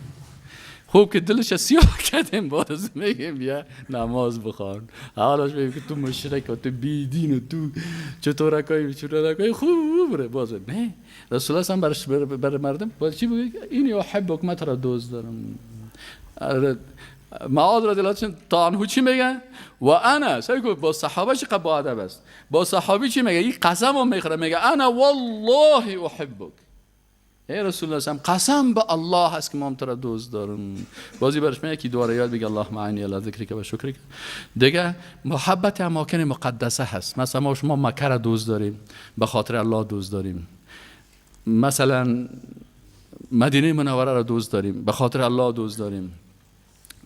خوب که دلش سیاه کردیم باز میگیم بیا نماز بخوان. حالاش میگیم که تو مشرک و تو بیدین و تو چطور رکایی خوب بره باز. نه رسول الله هم بر مردم باید چی بگه؟ اینی احبک، من تو را دوست دارم. معاذ رضی الله عنه چی میگه؟ و انا سیگو با صحابه چی با ادب است. با صحابی چی میگه؟ این قسم هم میخوره میگه انا والله احبک. ای رسول الله صلی قسم به الله هست که ما تو را دوست دارم. بازی برش میگه که دوباره یاد بگه الله معینی الله ذکرک و شکرک. دیگه محبت اماکن مقدسه هست. مثلا ما شما مکه را دوست داریم به خاطر الله دوست داریم. مثلا مدینه منوره را دوست داریم به خاطر الله دوست داریم.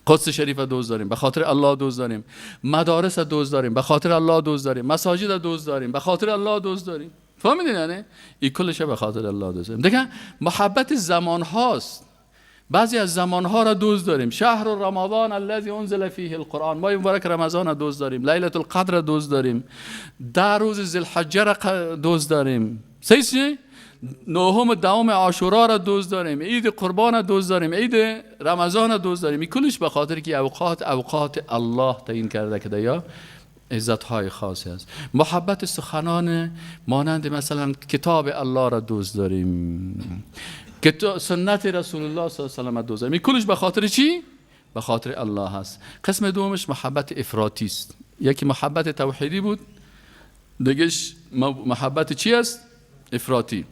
قدس شریف دوست داریم به خاطر الله دوست داریم. مدارس دوست داریم به خاطر الله دوست داریم. مساجد دوست داریم به خاطر الله دوست داریم. فهمیدین یعنی؟ این کلش به خاطر الله دوست داریم. دیگه محبت زمان هاست. بعضی از زمان ها را دوست داریم. شهر رمضان الذي انزل فیه القرآن، ماه مبارک رمضان را دوست داریم. لیلة القدر را دوست داریم. 10 روز ذوالحجه را دوست داریم. صحیح؟ نهم دوم عاشورا را دوست داریم. عید قربان را دوست داریم. عید رمضان را دوست داریم. این کلش به خاطر که اوقات الله تعیین کرده که یا عزت های خاصی است. محبت سخنان مانند مثلا کتاب الله را دوست داریم. سنت رسول الله صلی الله علیه و سلم دوست داریم. این کلش به خاطر چی؟ به خاطر الله هست. قسم دومش محبت افراطی است. یکی محبت توحیدی بود، دیگهش محبت چی است؟ افراطی.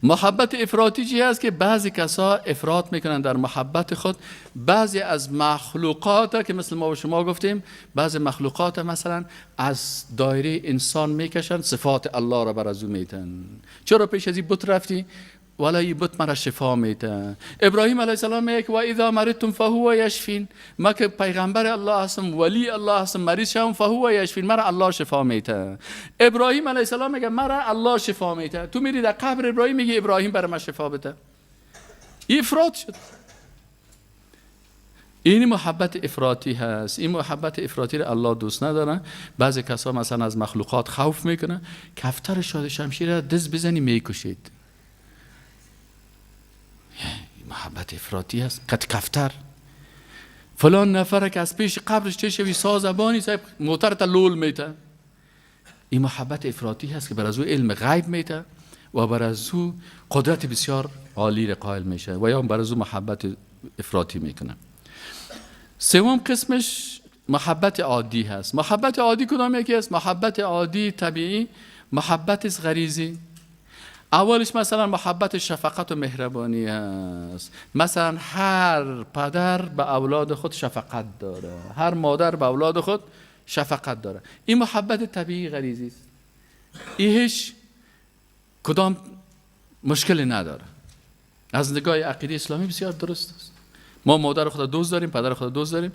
محبت افراطی چی است که بعضی کسا افراط میکنن در محبت خود. بعضی از مخلوقات که مثل ما و شما گفتیم، بعضی مخلوقات مثلا از دایره انسان میکشن، صفات الله را بر از او میتن. چرا پیش از این بت رفتی؟ ولی این بت مرا شفا میده. ابراهیم علیه السلام میگه و اذا مرضتم فهو یشفین. ما که پیغمبر الله هستم، ولی الله هستم، مریض شدم فهو یشفین، مرا الله شفا میده. ابراهیم علیه السلام میگه مرا الله شفا میده. تو میری در قبر ابراهیم میگی ابراهیم برای من شفا بده. این افراط شد. این محبت افراطی هست. این محبت افراطی را الله دوست نداره. بعضی کسا مثلا از مخلوقات خوف میکنه، کفتر شاد شمشیر را دست بزنی میکشید. محبت افراطی هست. کفتر فلان نفر که از پیش قبرش چه شوی سازبانی صاحب موتر لول میته. این محبت افراطی هست که بر از او علم غیب میته و بر از او قدرت بسیار عالی را قائل میشه و یا بر از او محبت افراطی میکنه. سوم قسمش محبت عادی هست. محبت عادی کدام یکی است؟ محبت عادی طبیعی، محبت غریزی. اولش مثلا محبت شفقت و مهربانی است. مثلا هر پدر به اولاد خود شفقت داره، هر مادر به اولاد خود شفقت داره. این محبت طبیعی غریزی است. این هیچ کدام مشکلی نداره. از نگاه عقیده اسلامی بسیار درست است. ما مادر خود دوست داریم، پدر خود دوست داریم.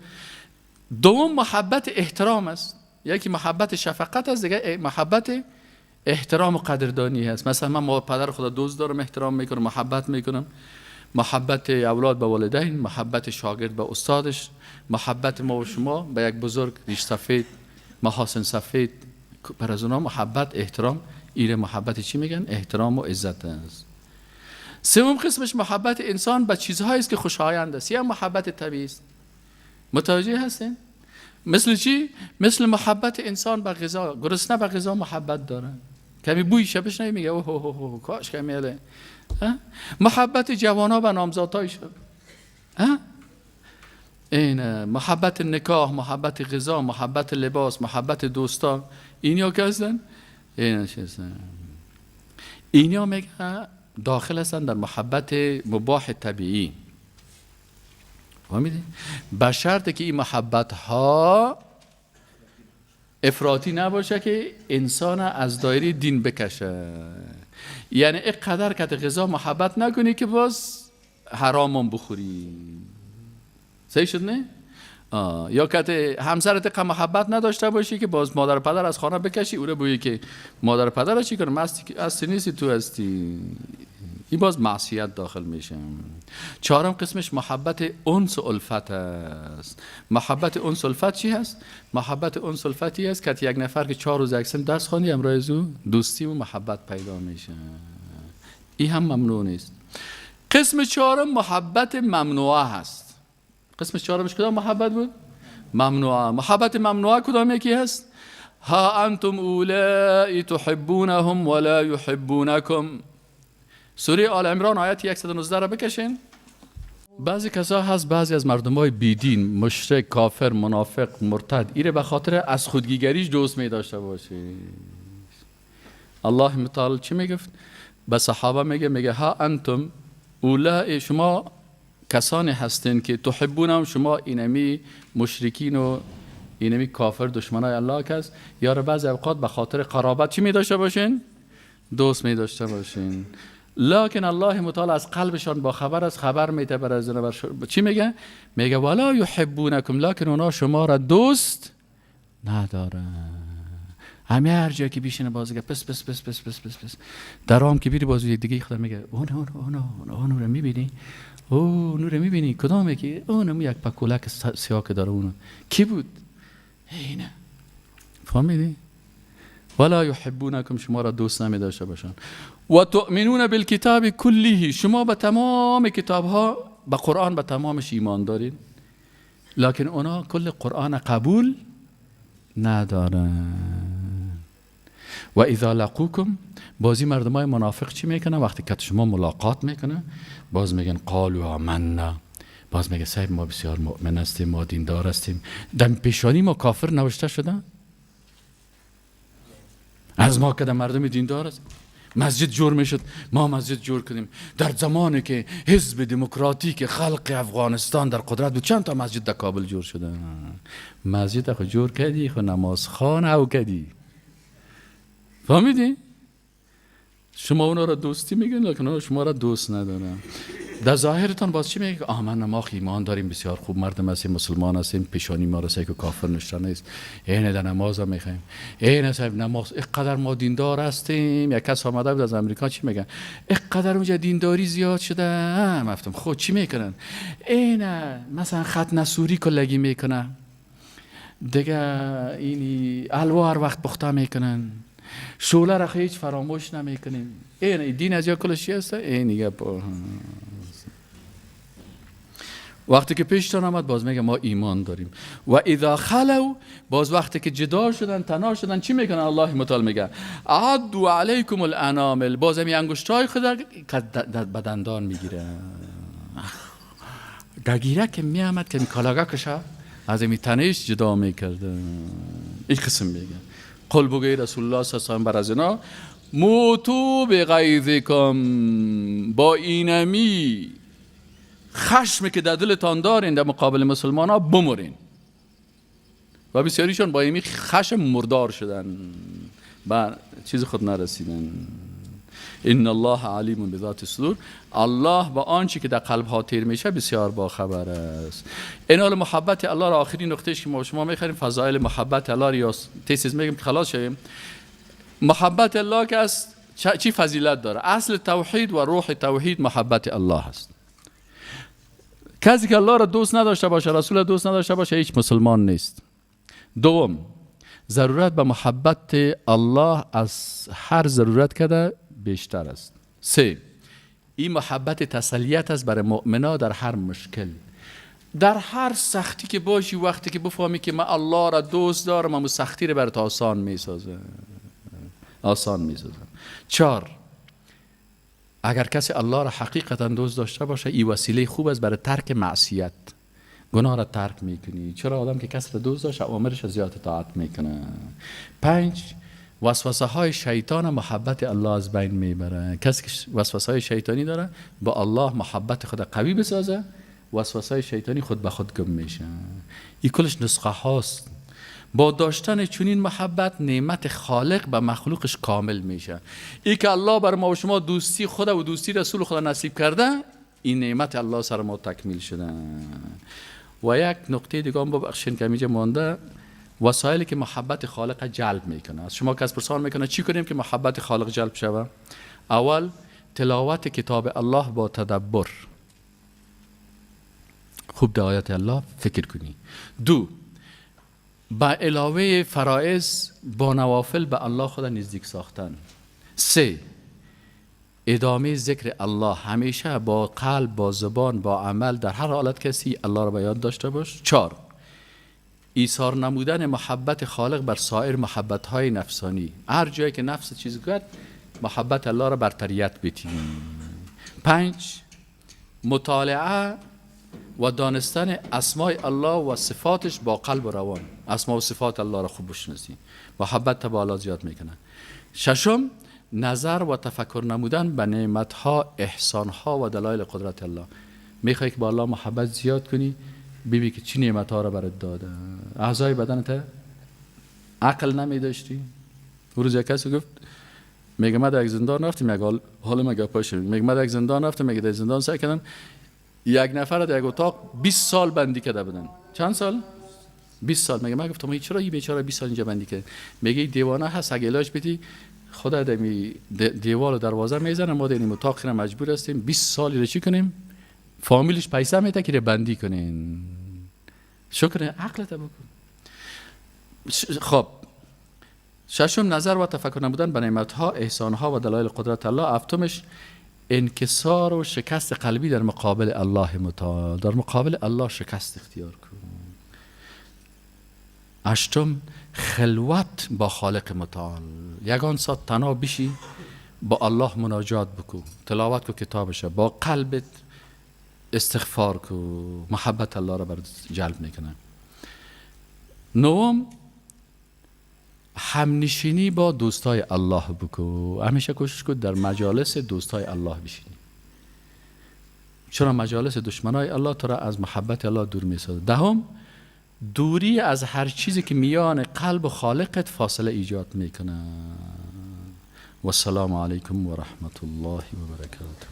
دوم محبت احترام است. یکی محبت شفقت است، دیگه محبت احترام و قدردانی هست. مثلا من پدر خدا دوست دارم، احترام میکنم، محبت میکنم. محبت اولاد به والدین، محبت شاگرد به استادش، محبت ما و شما به یک بزرگ ریش سفید، محاسن سفید، پر از اونا محبت، احترام. ایره محبت چی میگن؟ احترام و عزت است. سوم قسمش محبت انسان به چیزهایی است که خوشایند است، یا محبت طبیعی است. متوجه هستین؟ مثل چی؟ مثل محبت انسان به غذا. گرسنه به غذا محبت داره، کمی بوی شبش میگه اوه کاش کمی اله. محبت جوانا به نامزادایشون، این محبت نکاح، محبت غذا، محبت لباس، محبت دوستا، اینیا که هستن اینا چی هستن؟ اینیا میگه داخل هستن در محبت مباح طبیعی. فهمیدی؟ به شرطی که این محبت ها افراطی نباشه که انسان از دایره دین بکشه. یعنی اینقدر که غذا محبت نکنی که باز حرامم بخوری. صحیح شد نه؟ یا که همسرت که محبت نداشته باشی که باز مادر پدر از خانه بکشی، او رو بگی که مادر پدر چی کنم، هستی نیستی تو هستی. این باز معصیت داخل میشه. چهارم قسمش محبت انس و الفت است. محبت انس و الفت چی هست؟ محبت انس و الفتی است که یک نفر که 4 روز اکسن درس خوانی امروز دوستی و محبت پیدا میشه. این هم ممنوع نیست. قسم چهارم محبت ممنوعه هست. قسم چهارمش کدام محبت بود؟ ممنوعه. محبت ممنوعه کدام یکی هست؟ ها انتم اولائی تحبونهم ولا یحبونکم. سوره آل عمران آیت 119 را بکشین. بعضی کسا هست، بعضی از مردمای بیدین، مشرک، کافر، منافق، مرتد، ایره به خاطر از خودگیگریش دوست می داشته باشی. الله متعال چی میگفت؟ به صحابه میگه ها انتم اولائی، شما کسانی هستین که تحبونهم، شما اینمی مشرکین و اینمی کافر دشمنای الله کس، یا را بعضی اوقات به خاطر قرابت چی می داشته باشین؟ دوست می داشته باشین. لکن الله متعال از قلبشان با خبر است، خبر میده بر از چی میگه؟ میگه ولا یحبونکم، لکن اونا شما را دوست ندارن. همه هر جایی که بیشینه بازیگه پس پس پس پس پس پس پس درام که بیری بازی دیگه خدا میگه اون رو میبینی؟ او نور میبینی؟ کدامه که اونم یک پکولک سیاه که داره، اونو کی بود؟ اینه. فهمیدی؟ ولا یحبونکم، شما را دوست نمیداشته باشن. و تؤمنون بالکتاب کله، شما به تمام کتاب ها، به قرآن به تمامش ایمان دارین، لکن اونا کل قرآن قبول ندارن. و اذا لقوکم، بازی مردمای منافق چی میکنه؟ وقتی که شما ملاقات میکنه باز میگن قالوا آمنا، باز میگه صاحب ما بسیار مؤمن هستیم، ما دیندار هستیم. در پیشانی ما کافر نوشته شده؟ از ما که در مردم دیندار است. مسجد جور میشد، ما مسجد جور کردیم. در زمانی که حزب دموکراتیک خلق افغانستان در قدرت بود چند تا مسجد در کابل جور شده. مسجد خود جور کردی، خود نماز خانه او کردی. فهمیدی؟ شما اونا را دوستی میگن لیکن اونا شما را دوست ندارن. در ظاهرتان باز چی میگه؟ آمن ما ایمان داریم، بسیار خوب مردم هستیم، مسلمان هستیم، پیشانی ما رسه که کافر نشته نیست، اینه در نماز هم میخوایم، اینه صاحب نماز، اینقدر ما دیندار هستیم. یک کس آمده بود از امریکا، چی میگن؟ اینقدر اونجا دینداری زیاد شده. مفتم خود چی میکنن؟ اینه مثلا خط نسوری کلگی میکنن دیگه، اینی الوا هر وقت پخته میکنن، شوله را هیچ فراموش نمیکنیم. این دین از یا کلش چی هست؟ این دیگه وقتی که پیشتان آمد باز میگه ما ایمان داریم. و اذا خلو، باز وقتی که جدا شدن، تنها شدن، چی میکنن؟ الله متعال میگه عدوا علیکم الانامل، باز همی انگشتای خود به دندان میگیره. گگیره که میامد که کالاگا کشه از همی تنش جدا میکرده. این قسم میگه قل بگوی رسول الله صلی الله علیه و بر از اینا موتو بغیظکم، با اینمی خشمی که در دلتان دارین در مقابل مسلمان ها بمرین. و بسیاریشان با اینمی خشم مردار شدن، با چیز خود نرسیدن. ان الله علیم بذات الصدور. الله با آنچه که در قلب ها تیر میشه بسیار باخبر است. اینال محبت الله را آخرین نقطه‌ای که ما شما میخریم فضایل محبت الله را یا تیسیز میگیم که خلاص شویم. محبت الله که است چی فضیلت داره؟ اصل توحید و روح توحید محبت الله است. کسی که الله را دوست نداشته باشه، رسول را دوست نداشته باشه، هیچ مسلمان نیست. دوم، ضرورت به محبت الله از هر ضرورت کده بیشتر است. سه، این محبت تسلیت است برای مؤمنا در هر مشکل، در هر سختی که باشی، وقتی که بفهمی که من الله را دوست دارم، من سختی را برات آسان میسازم. چهار، اگر کسی الله را حقیقتا دوست داشته باشه، این وسیله خوب است برای ترک معصیت. گناه را ترک میکنی. چرا؟ آدم که کسی را دوست داشته اوامرش زیاد اطاعت میکنه. 5، وسوسه های شیطان محبت الله از بین میبره. کسی که وسوسه های شیطانی داره با الله محبت خود قوی بسازه، وسوسه های شیطانی خود به خود گم میشه. این کلش نسخه هاست. با داشتن چنین محبت نعمت خالق به مخلوقش کامل میشه. ای که الله بر ما و شما دوستی خود و دوستی رسول خدا نصیب کرده، این نعمت الله سر ما تکمیل شده. و یک نقطه دیگه هم ببخشید که اینجا مانده، وسایلی که محبت خالق جلب میکنه. از شما کس پرسان میکنه چی کنیم که محبت خالق جلب شود؟ اول، تلاوت کتاب الله با تدبر، خوب در آیات الله فکر کنی. دو، با علاوه فرائض با نوافل به الله خود نزدیک ساختن. سه، ادامه ذکر الله، همیشه با قلب، با زبان، با عمل، در هر حالت کسی الله را به یاد داشته باش. 4، ایثار نمودن محبت خالق بر سایر محبت های نفسانی. هر جایی که نفس چیز کرد محبت الله را برتریت بدی. 5، مطالعه و دانستن اسماء الله و صفاتش با قلب و روان. اسماء و صفات الله را خوب بشناسی، محبت با الله زیاد میکنه. 6، نظر و تفکر نمودن به نعمتها، احسانها و دلایل قدرت الله. میخوای که با الله محبت زیاد کنی، ببین که چی نعمتها را برات داده. اعضای بدنت عقل نمیداشتی؟ روز یک کسی گفت میگه من در یک زندان رفتم، میگه حالا مگه پاشم، میگه من در یک زندان رفتم، میگه در زندان سعی کردم یک نفر در یک اتاق 20 سال بندی کرده بودن. چند سال؟ 20 سال. میگه من گفتم چرا این بیچاره 20 سال اینجا بندی کرد؟ میگه دیوانه هست، اگه علاج بدی خدا دمی دیوار و دروازه میزنه، ما در این اتاق مجبور هستیم 20 سالی رو چی کنیم؟ فامیلش پیسه میده که بندی کنین. شکر عقلت بکن. خب 6، نظر و تفکر نمودن به نعمتها، احسانها و دلایل قدرت الله. 7، انکسار و شکست قلبی در مقابل الله متعال. در مقابل الله شکست اختیار کن. 8، خلوت با خالق متعال. یگان ساعت تنها بشی با الله مناجات بکو، تلاوت کو کتابشه، با قلبت استغفار کو، محبت الله را بر جلب میکنه. 9، همنشینی با دوستای الله بکو. همیشه کوشش کن در مجالس دوستای الله بشینی، چرا مجالس دشمنای الله تو را از محبت الله دور میسازه. 10، دوری از هر چیزی که میان قلب و خالقت فاصله ایجاد میکنه. و السلام علیکم و رحمت الله و برکاته.